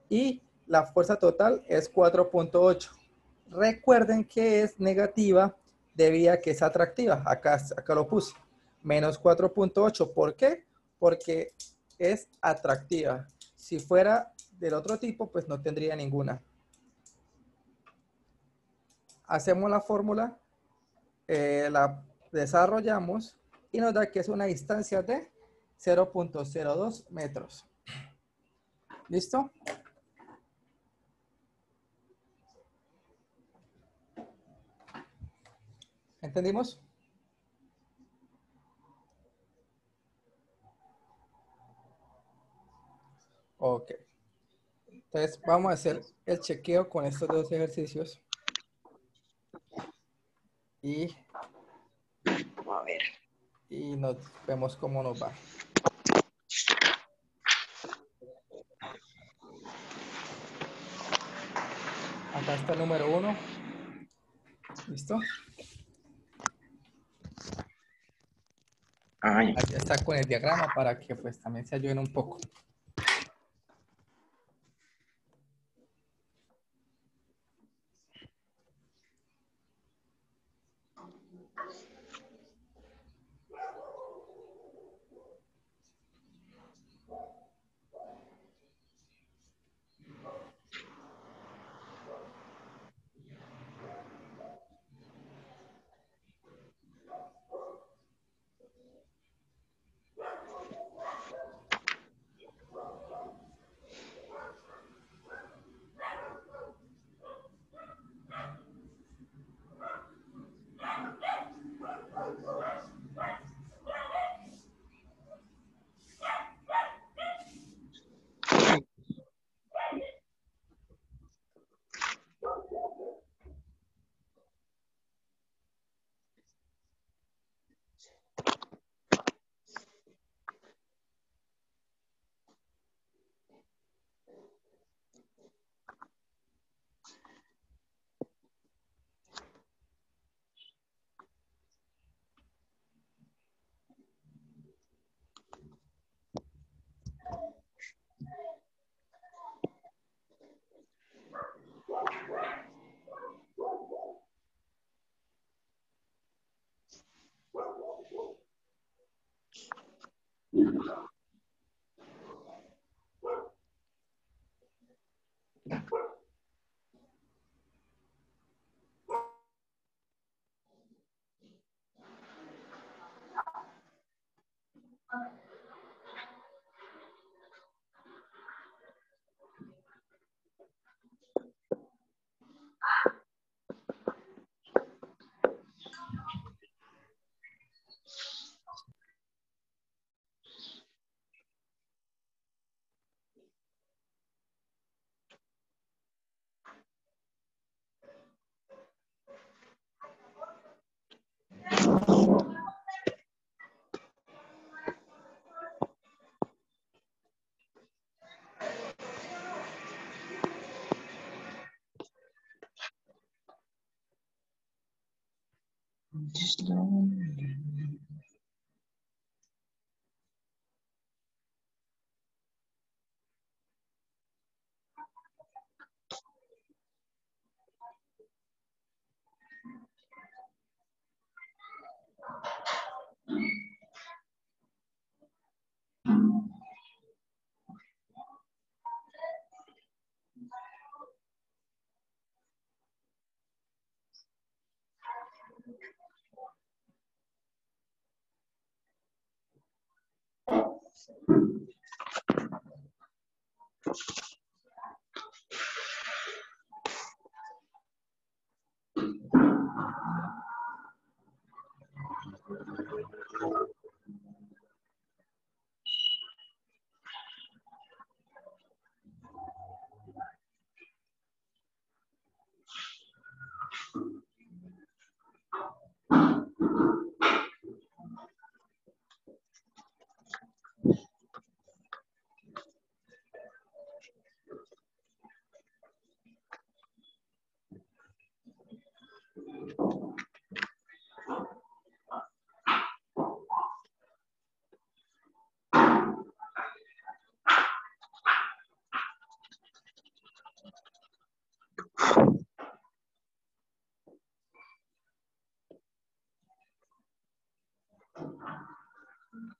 [SPEAKER 1] Y la fuerza total es 4.8. Recuerden que es negativa debido a que es atractiva. Acá lo puse. Menos 4.8. ¿Por qué? Porque es atractiva. Si fuera del otro tipo, pues no tendría ninguna. Hacemos la fórmula, la desarrollamos y nos da que es una distancia de 0.02 metros. ¿Listo? ¿Entendimos? Ok. Entonces vamos a hacer el chequeo con estos dos ejercicios. Y,
[SPEAKER 3] A ver.
[SPEAKER 1] y nos vemos cómo nos va. Acá está el número 1. ¿Listo?
[SPEAKER 3] Ay,
[SPEAKER 1] Aquí está con el diagrama para que pues también se ayuden un poco.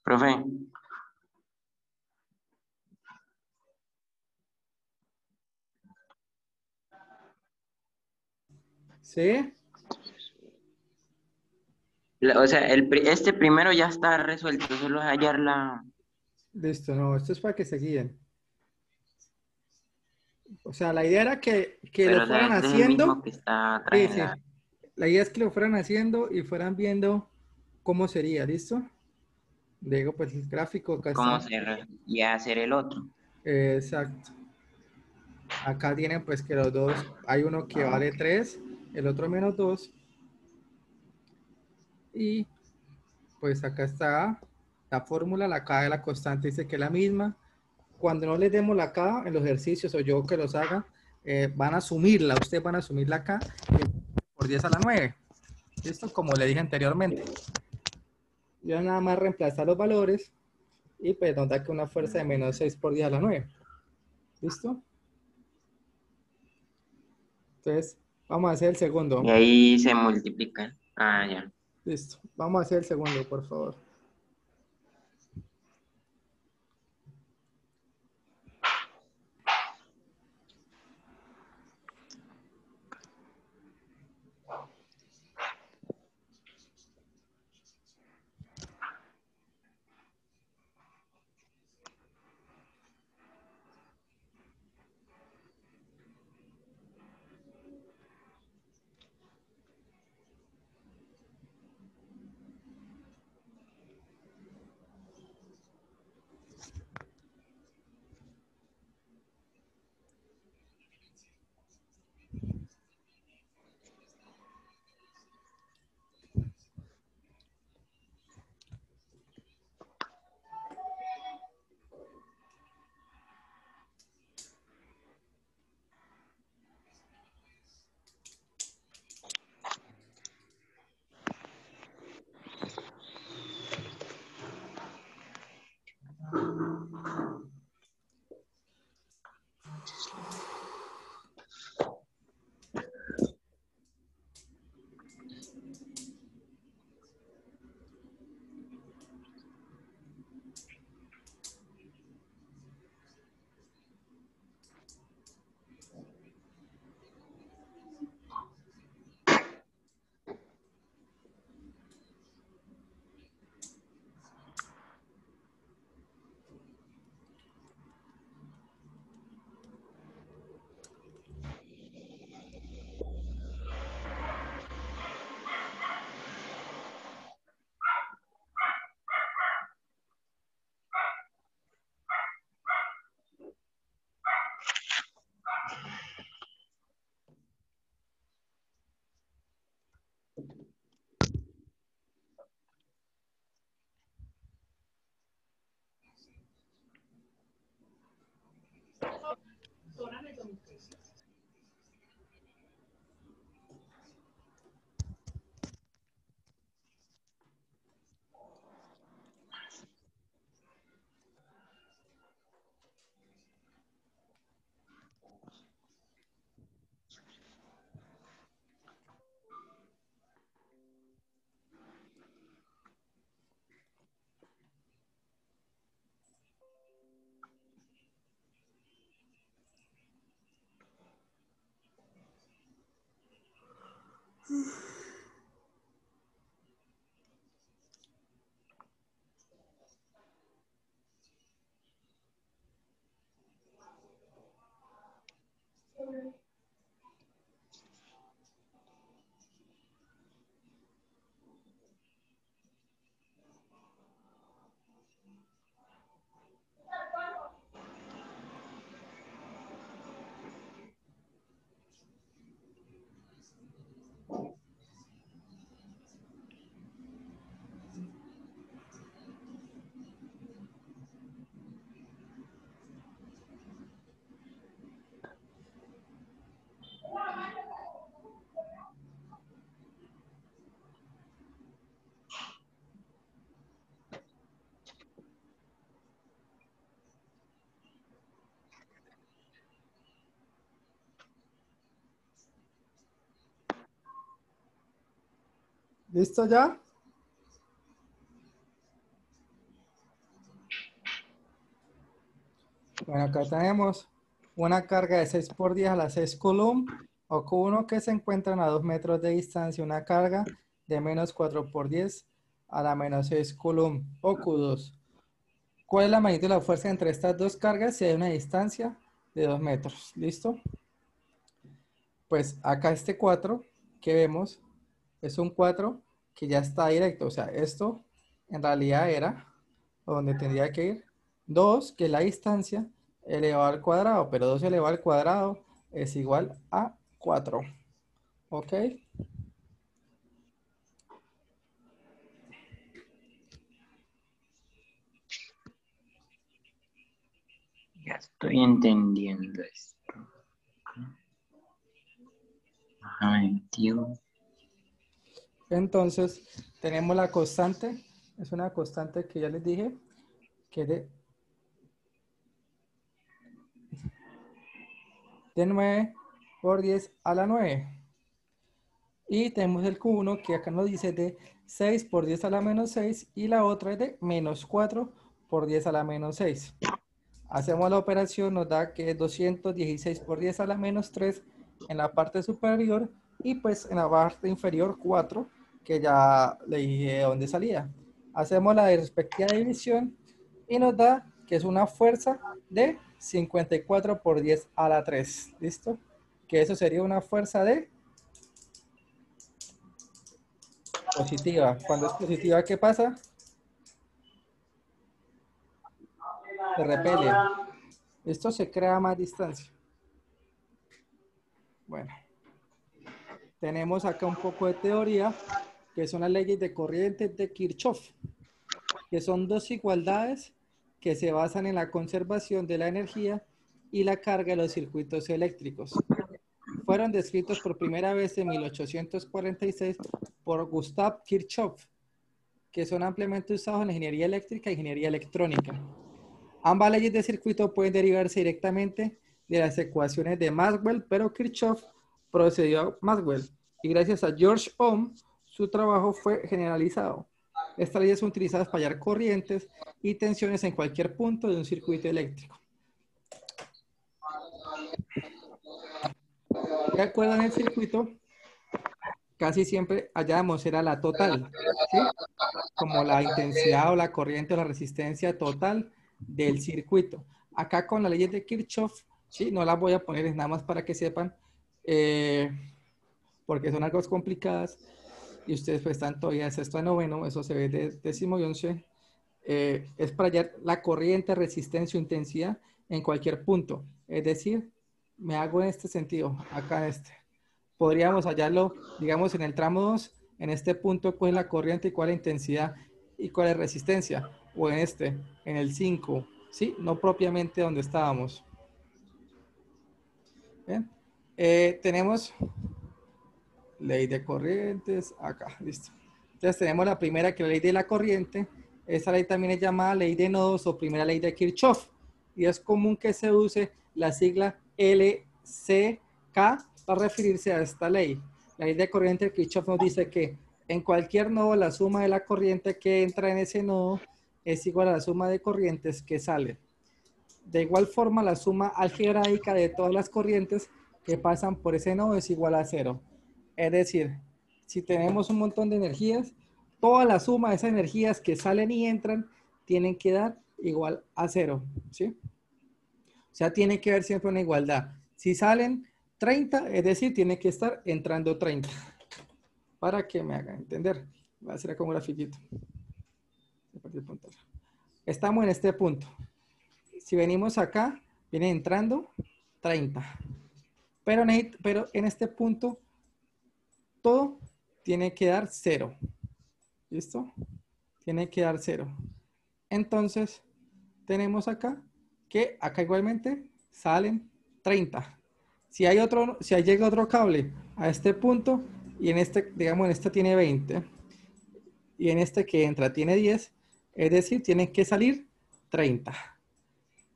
[SPEAKER 3] Profe,
[SPEAKER 4] ¿Sí?
[SPEAKER 3] o sea, este primero ya está resuelto, solo es hallar la...
[SPEAKER 4] Listo, no, esto es para que se guíen. O sea, la idea era que lo
[SPEAKER 3] Pero, o sea,
[SPEAKER 4] fueran
[SPEAKER 3] este es el mismo
[SPEAKER 4] haciendo.
[SPEAKER 3] que está atrás
[SPEAKER 4] Sí,
[SPEAKER 3] en la...
[SPEAKER 4] sí. La idea es que lo fueran haciendo y fueran viendo cómo sería, ¿listo? Digo, pues el gráfico acá
[SPEAKER 3] ¿Cómo
[SPEAKER 4] está.
[SPEAKER 3] se... y hacer el otro?
[SPEAKER 4] Exacto. Acá tienen pues que los dos, hay uno que vale 3, el otro menos 2. Y pues acá está la fórmula, la K de la constante dice que es la misma. Cuando no les demos la K en los ejercicios o yo que los haga, van a asumirla, ustedes van a asumir la K por 10 a la 9. ¿Listo? Como le dije anteriormente. Yo nada más reemplazar los valores y pues nos da que una fuerza de menos 6 por 10 a la 9. ¿Listo? Entonces, vamos a hacer el segundo.
[SPEAKER 3] Y ahí se multiplican. Ah, ya.
[SPEAKER 4] Listo. Vamos a hacer el segundo, por favor. ¿Listo ya? Bueno, acá tenemos una carga de 6 por 10 a la 6 coulomb o Q1 que se encuentran a 2 metros de distancia, una carga de menos 4 por 10 a la menos 6 coulomb o Q2. ¿Cuál es la magnitud de la fuerza entre estas dos cargas si hay una distancia de 2 metros? ¿Listo? Pues acá este 4 que vemos es un 4 que ya está directo. O sea, esto en realidad era donde tendría que ir 2, que es la distancia, elevado al cuadrado. Pero 2 elevado al cuadrado es igual a 4. ¿Ok?
[SPEAKER 3] Ya estoy entendiendo esto. Ajá, 21.
[SPEAKER 4] Entonces, tenemos la constante. Es una constante que ya les dije, que es de 9 por 10 a la 9. Y tenemos el Q1 que acá nos dice de 6 por 10 a la menos 6 y la otra es de menos 4 por 10 a la menos 6. Hacemos la operación, nos da que es 216 por 10 a la menos 3 en la parte superior y pues en la parte inferior 4, que ya le dije de dónde salía. Hacemos la respectiva división y nos da que es una fuerza de 54 por 10 a la 3. ¿Listo? Que eso sería una fuerza de positiva. Cuando es positiva, ¿qué pasa? Se repele. Esto se crea más distancia. Bueno, tenemos acá un poco de teoría, que son las leyes de corriente de Kirchhoff, que son dos igualdades que se basan en la conservación de la energía y la carga de los circuitos eléctricos. Fueron descritos por primera vez en 1846 por Gustav Kirchhoff, que son ampliamente usados en la ingeniería eléctrica e ingeniería electrónica. Ambas leyes de circuito pueden derivarse directamente de las ecuaciones de Maxwell, pero Kirchhoff procedió a Maxwell y gracias a George Ohm, su trabajo fue generalizado. Estas leyes son utilizadas para hallar corrientes y tensiones en cualquier punto de un circuito eléctrico. De acuerdo en el circuito, casi siempre hallamos era la total, ¿sí? Como la intensidad o la corriente o la resistencia total del circuito. Acá con las leyes de Kirchhoff, ¿sí? No las voy a poner, es nada más para que sepan, porque son algo complicadas y ustedes pues están todavía en sexto a noveno, eso se ve de décimo y 11, es para hallar la corriente, resistencia o intensidad en cualquier punto. Es decir, me hago en este sentido, acá en este. Podríamos hallarlo, digamos, en el tramo 2, en este punto, cuál es la corriente y cuál es la intensidad y cuál es la resistencia. O en este, en el 5, ¿sí? No propiamente donde estábamos. ¿Bien? Tenemos ley de corrientes, acá, listo. Entonces tenemos la primera, que es la ley de la corriente. Esta ley también es llamada ley de nodos o primera ley de Kirchhoff. Y es común que se use la sigla LCK para referirse a esta ley. La ley de corriente de Kirchhoff nos dice que en cualquier nodo la suma de la corriente que entra en ese nodo es igual a la suma de corrientes que sale. De igual forma, la suma algebraica de todas las corrientes que pasan por ese nodo es igual a 0. Es decir, si tenemos un montón de energías, toda la suma de esas energías que salen y entran tienen que dar igual a 0, ¿sí? O sea, tiene que haber siempre una igualdad. Si salen 30, es decir, tiene que estar entrando 30. Para que me hagan entender. Voy a hacer acá un grafiquito. Estamos en este punto. Si venimos acá, viene entrando 30. Pero en este punto, todo tiene que dar 0. ¿Listo? Tiene que dar 0. Entonces, tenemos acá que acá igualmente salen 30. Si llega otro cable a este punto y en este, digamos, en este tiene 20 y en este que entra tiene 10, es decir, tiene que salir 30.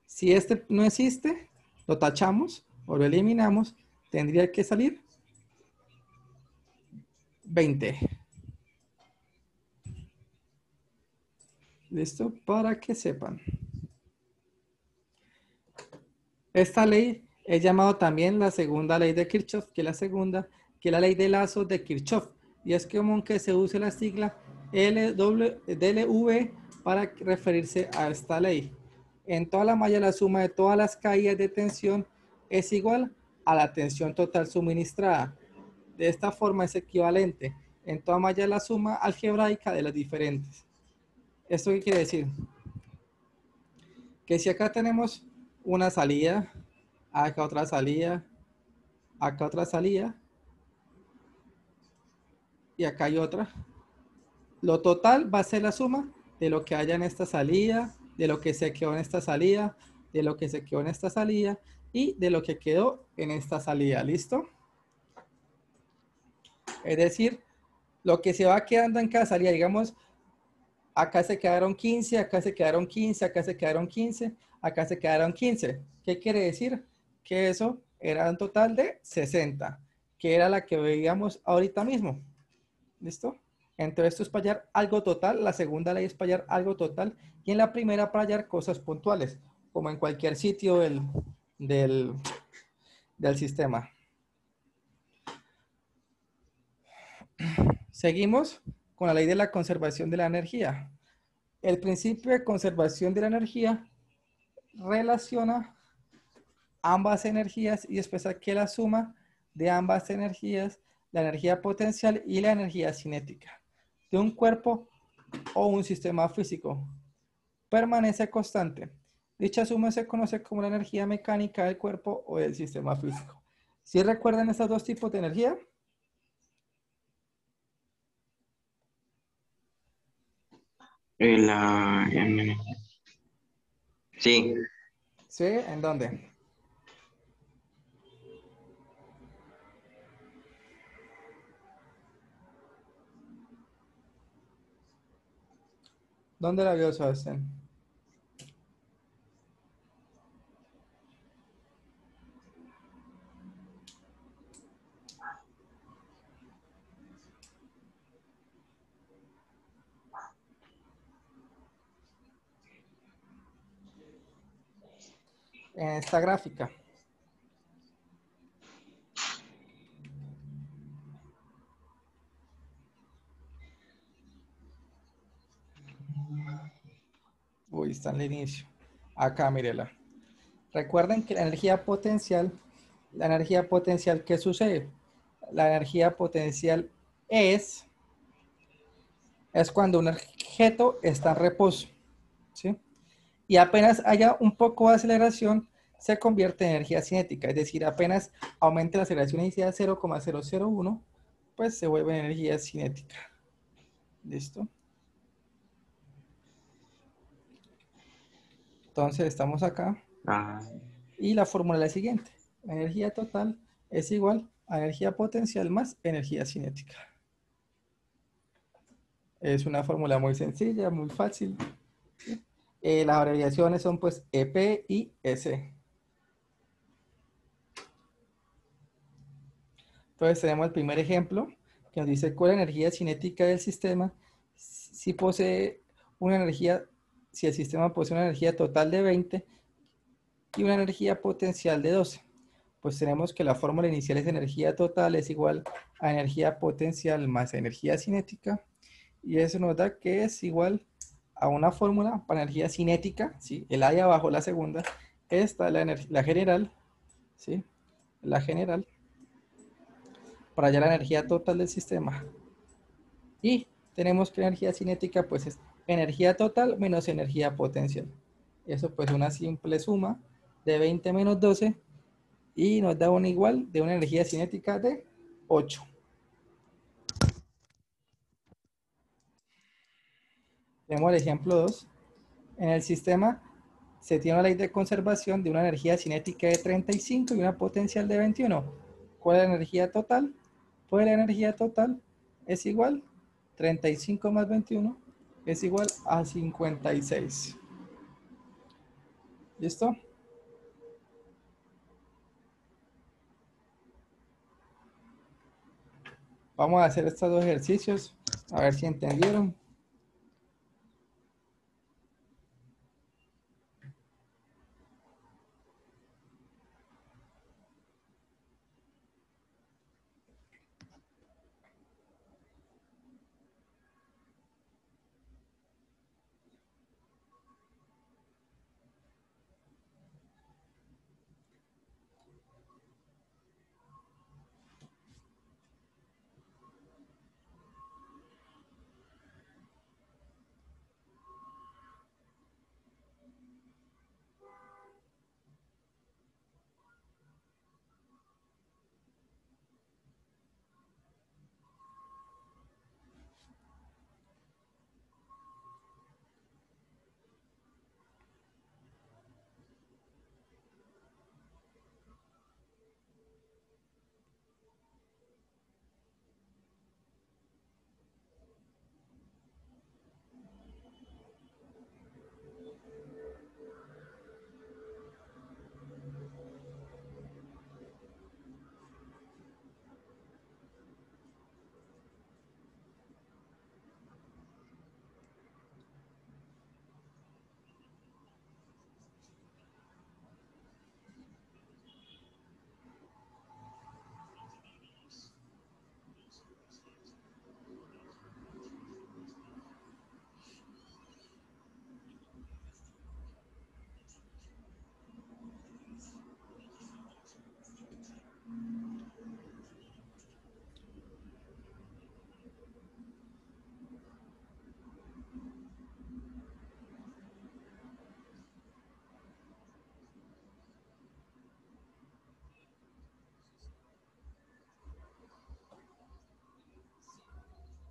[SPEAKER 4] Si este no existe, lo tachamos o lo eliminamos, tendría que salir 20. ¿Listo? Para que sepan. Esta ley es llamada también la segunda ley de Kirchhoff, que es la ley de lazos de Kirchhoff. Y es común que se use la sigla DLV para referirse a esta ley. En toda la malla, la suma de todas las caídas de tensión es igual a la tensión total suministrada. De esta forma es equivalente en toda malla la suma algebraica de las diferentes. ¿Esto qué quiere decir? Que si acá tenemos una salida, acá otra salida y acá hay otra, lo total va a ser la suma de lo que haya en esta salida, de lo que se quedó en esta salida, de lo que se quedó en esta salida y de lo que quedó en esta salida. ¿Listo? Es decir, lo que se va quedando en cada salida, digamos, acá se quedaron 15, acá se quedaron 15, acá se quedaron 15, acá se quedaron 15. ¿Qué quiere decir? Que eso era un total de 60, que era la que veíamos ahorita mismo. ¿Listo? Entonces esto es para hallar algo total, la segunda ley es para hallar algo total y en la primera para hallar cosas puntuales, como en cualquier sitio del sistema. Seguimos con la ley de la conservación de la energía. El principio de conservación de la energía relaciona ambas energías y después aquí la suma de ambas energías, la energía potencial y la energía cinética de un cuerpo o un sistema físico. Permanece constante. Dicha suma se conoce como la energía mecánica del cuerpo o del sistema físico. ¿Sí recuerdan estos dos tipos de energía?
[SPEAKER 3] Sí.
[SPEAKER 4] ¿Sí? ¿En dónde? ¿Dónde la vio Sebastián? En esta gráfica. Uy, está en el inicio. Acá, mírela. Recuerden que la energía potencial, ¿qué sucede? La energía potencial es cuando un objeto está en reposo, ¿sí? Y apenas haya un poco de aceleración, se convierte en energía cinética. Es decir, apenas aumente la aceleración inicial 0,001, pues se vuelve energía cinética. ¿Listo? Entonces estamos acá. Y la fórmula es la siguiente. La energía total es igual a energía potencial más energía cinética. Es una fórmula muy sencilla, muy fácil. Las abreviaciones son pues EP y S. Entonces tenemos el primer ejemplo que nos dice cuál es la energía cinética del sistema si posee una energía, si el sistema posee una energía total de 20 y una energía potencial de 12. Pues tenemos que la fórmula inicial es energía total es igual a energía potencial más energía cinética y eso nos da que es igual a una fórmula para energía cinética, ¿sí? El A de abajo, la segunda, esta la general, ¿sí? La general para hallar la energía total del sistema. Y tenemos que la energía cinética pues es energía total menos energía potencial. Eso pues una simple suma de 20 menos 12 y nos da un igual de una energía cinética de 8. Tenemos el ejemplo 2. En el sistema se tiene una ley de conservación de una energía cinética de 35 y una potencial de 21. ¿Cuál es la energía total? Pues la energía total es igual, 35 más 21 es igual a 56. ¿Listo? Vamos a hacer estos dos ejercicios, a ver si entendieron.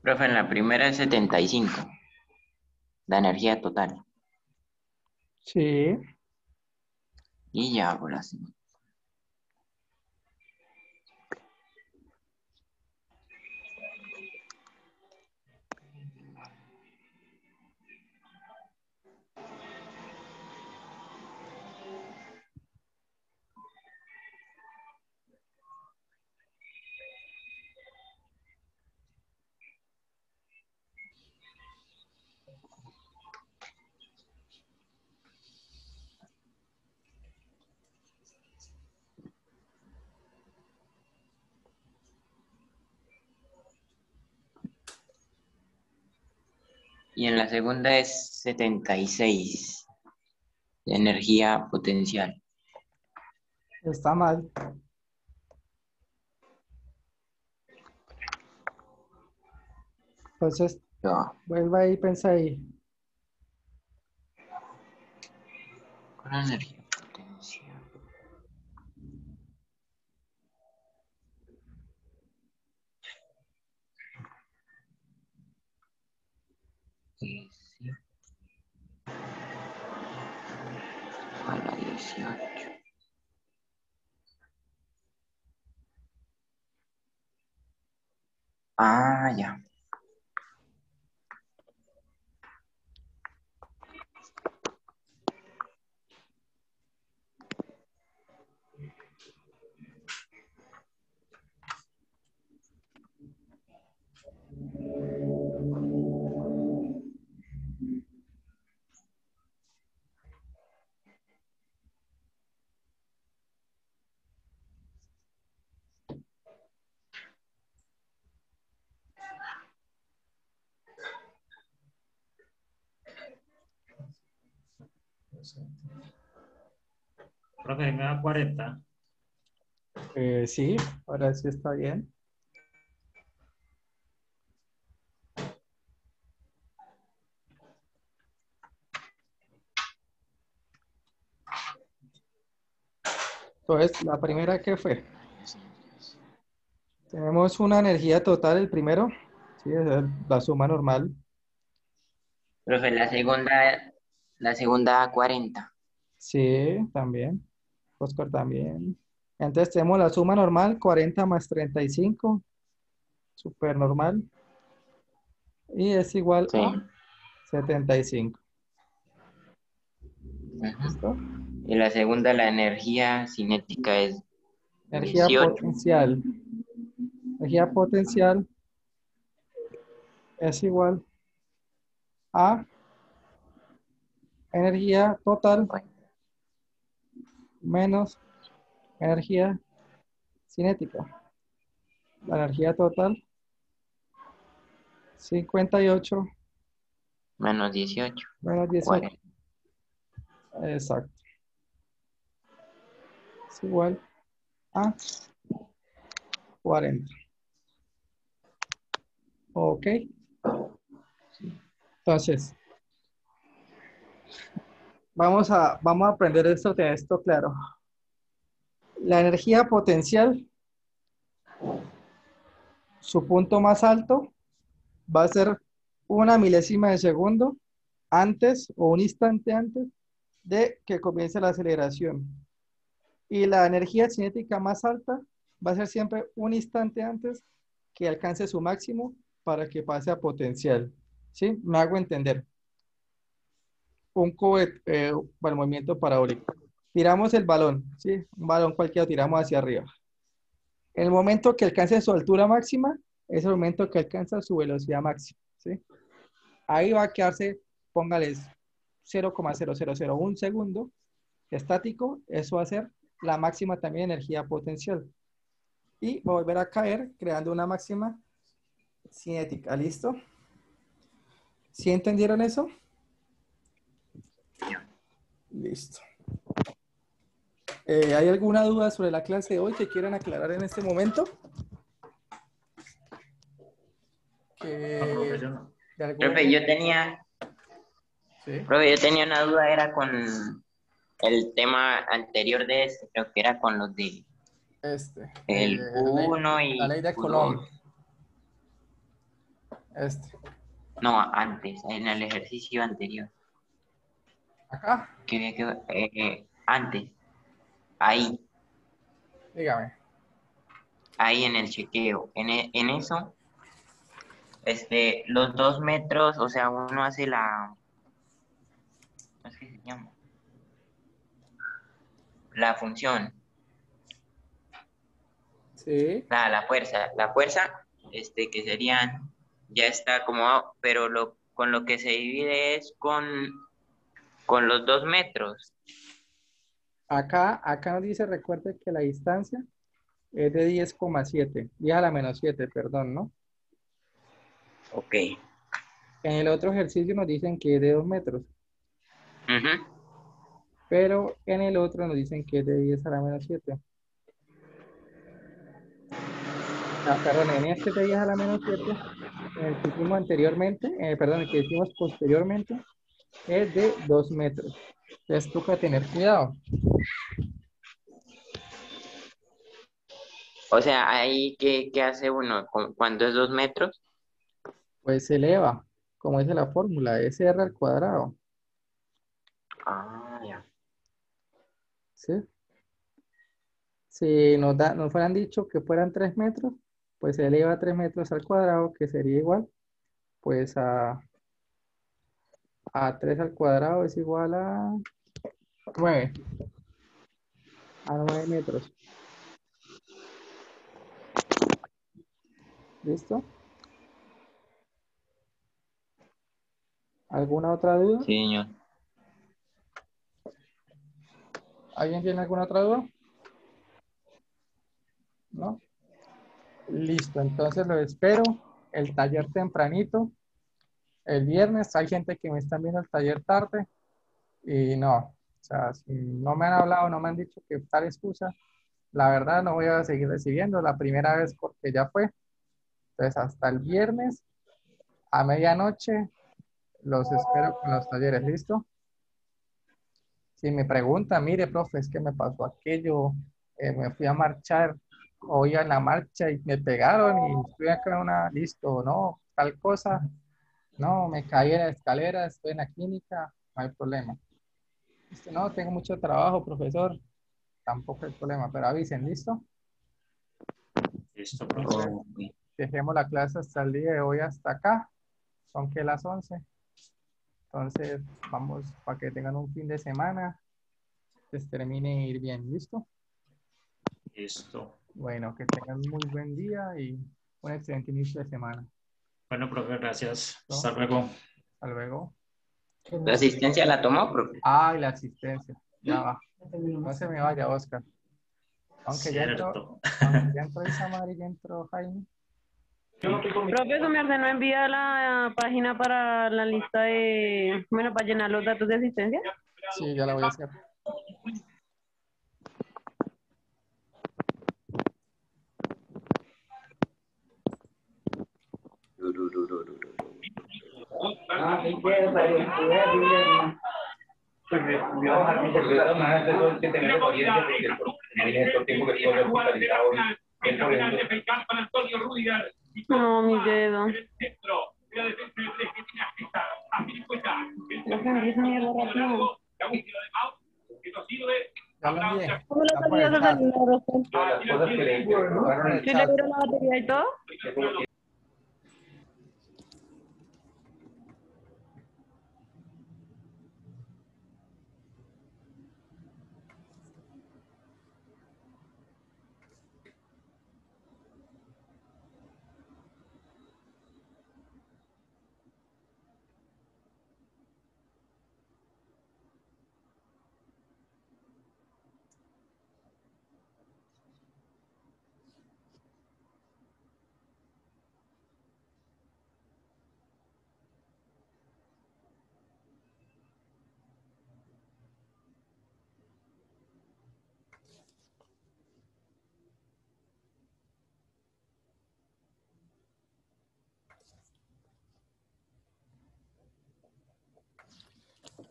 [SPEAKER 3] Profe, en la primera es 75, la energía total.
[SPEAKER 4] Sí.
[SPEAKER 3] Y ya hago la segunda. Y en la segunda es 76, de energía potencial.
[SPEAKER 4] Está mal. Entonces,
[SPEAKER 3] Ya.
[SPEAKER 4] vuelva ahí y pensa ahí.
[SPEAKER 3] Con la energía potencial. Sí, a la 18. Ah, ya.
[SPEAKER 2] Profe, me da 40.
[SPEAKER 4] Sí, ahora sí está bien. Entonces, la primera, ¿qué fue? Tenemos una energía total, el primero, ¿sí? Es la suma normal.
[SPEAKER 3] Profe, la segunda 40.
[SPEAKER 4] Sí, también. Oscar también. Entonces tenemos la suma normal, 40 más 35, súper normal, y es igual
[SPEAKER 3] Sí.
[SPEAKER 4] a 75. ¿Listo?
[SPEAKER 3] Ujú. Y la segunda, la energía cinética es
[SPEAKER 4] Energía
[SPEAKER 3] 18.
[SPEAKER 4] potencial. Energía potencial es igual a energía total menos energía cinética. La energía total, 58
[SPEAKER 3] Menos 18.
[SPEAKER 4] menos 18.
[SPEAKER 3] 40.
[SPEAKER 4] Exacto. Es igual a 40. Ok. Entonces, vamos a aprender esto, tener esto claro. La energía potencial, su punto más alto va a ser una milésima de segundo antes o un instante antes de que comience la aceleración. Y la energía cinética más alta va a ser siempre un instante antes que alcance su máximo para que pase a potencial. ¿Sí? Me hago entender. Un cohete, para el movimiento parabólico. Tiramos el balón, ¿sí? Un balón cualquiera tiramos hacia arriba. En el momento que alcance su altura máxima, es el momento que alcanza su velocidad máxima, ¿sí? Ahí va a quedarse, póngales 0,0001 segundo estático, eso va a ser la máxima también de energía potencial. Y va a volver a caer creando una máxima cinética, ¿listo? ¿Sí entendieron eso? Listo. ¿Hay alguna duda sobre la clase de hoy que quieran aclarar en este momento?
[SPEAKER 2] No, profe, yo no.
[SPEAKER 4] De algún...
[SPEAKER 3] Profe, yo tenía,
[SPEAKER 4] Sí.
[SPEAKER 3] profe, yo tenía una duda, era con el tema anterior de este, creo que era con los de el Q1
[SPEAKER 1] la
[SPEAKER 3] y
[SPEAKER 1] ley de Coulomb.
[SPEAKER 3] Q2. No, antes, en el ejercicio anterior.
[SPEAKER 1] Acá,
[SPEAKER 3] Antes, ahí,
[SPEAKER 1] dígame.
[SPEAKER 3] ahí en el chequeo. En eso, los 2 metros, o sea, uno hace ¿cómo es que se llama? La función,
[SPEAKER 4] Sí.
[SPEAKER 3] la fuerza, que serían, ya está acomodado, pero con lo que se divide es con los 2 metros.
[SPEAKER 4] Acá nos dice, recuerde que la distancia es de 10,7, 10 a la menos 7, perdón, ¿no?
[SPEAKER 3] Ok.
[SPEAKER 4] En el otro ejercicio nos dicen que es de 2 metros,
[SPEAKER 3] Ujú.
[SPEAKER 4] pero en el otro nos dicen que es de 10 a la menos 7. Ah, perdón, en este de 10 a la menos 7, en el que hicimos anteriormente, perdón, el que hicimos posteriormente, es de 2 metros. Entonces toca tener cuidado.
[SPEAKER 3] O sea, ahí, ¿qué hace uno cuando es 2 metros?
[SPEAKER 4] Pues se eleva, como dice la fórmula, SR al cuadrado,
[SPEAKER 3] Ah, ya.
[SPEAKER 4] ¿sí? Si nos fueran dicho que fueran 3 metros, pues se eleva 3 metros al cuadrado, que sería igual, pues a 3 al cuadrado es igual a 9, a 9 metros. ¿Listo? ¿Alguna otra duda?
[SPEAKER 3] Sí, señor.
[SPEAKER 4] ¿Alguien tiene alguna otra duda? ¿No? Listo, entonces lo espero. El taller tempranito. El viernes hay gente que me está viendo el taller tarde y no. O sea, si no me han hablado, no me han dicho que tal excusa, la verdad no voy a seguir recibiendo la primera vez porque ya fue. Entonces hasta el viernes a medianoche los espero con los talleres. ¿Listo?
[SPEAKER 1] Si me preguntan, mire, profe, es que me pasó aquello, me fui a marchar, hoy en la marcha y me pegaron y estoy acá en una, listo, no, tal cosa, no, me caí en la escalera, estoy en la clínica, no hay problema. No, tengo mucho trabajo, profesor, tampoco hay problema, pero avisen, ¿listo?
[SPEAKER 2] Listo, profe.
[SPEAKER 1] Entonces, dejemos la clase hasta el día de hoy hasta acá, son que las 11. Entonces, vamos para que tengan un fin de semana, les termine de ir bien, ¿listo?
[SPEAKER 2] Listo.
[SPEAKER 1] Bueno, que tengan un muy buen día y un excelente inicio de semana.
[SPEAKER 2] Bueno, profe, gracias.
[SPEAKER 1] ¿No?
[SPEAKER 2] Hasta luego.
[SPEAKER 1] Hasta luego.
[SPEAKER 3] ¿La asistencia la tomó, profe?
[SPEAKER 1] Ah, y la asistencia. Ya va. No se me vaya, Oscar.
[SPEAKER 2] Cierto.
[SPEAKER 1] Aunque ya entró Isamar y ya entró Jaime.
[SPEAKER 5] Profe, su merced no envía la página para la lista de, bueno, para llenar los datos de asistencia.
[SPEAKER 1] Sí, ya la voy a hacer.
[SPEAKER 5] No, mi dedo. No se empieza a mirar rápido.
[SPEAKER 1] Ya lo envié.
[SPEAKER 5] ¿Cómo lo
[SPEAKER 1] Está por el
[SPEAKER 5] sabías
[SPEAKER 1] chat.
[SPEAKER 5] de la razón?
[SPEAKER 1] Está por el
[SPEAKER 5] ¿Sí le
[SPEAKER 1] chat.
[SPEAKER 5] dieron la batería y todo?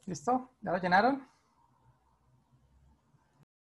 [SPEAKER 1] ¿Listo? ¿Ya lo llenaron?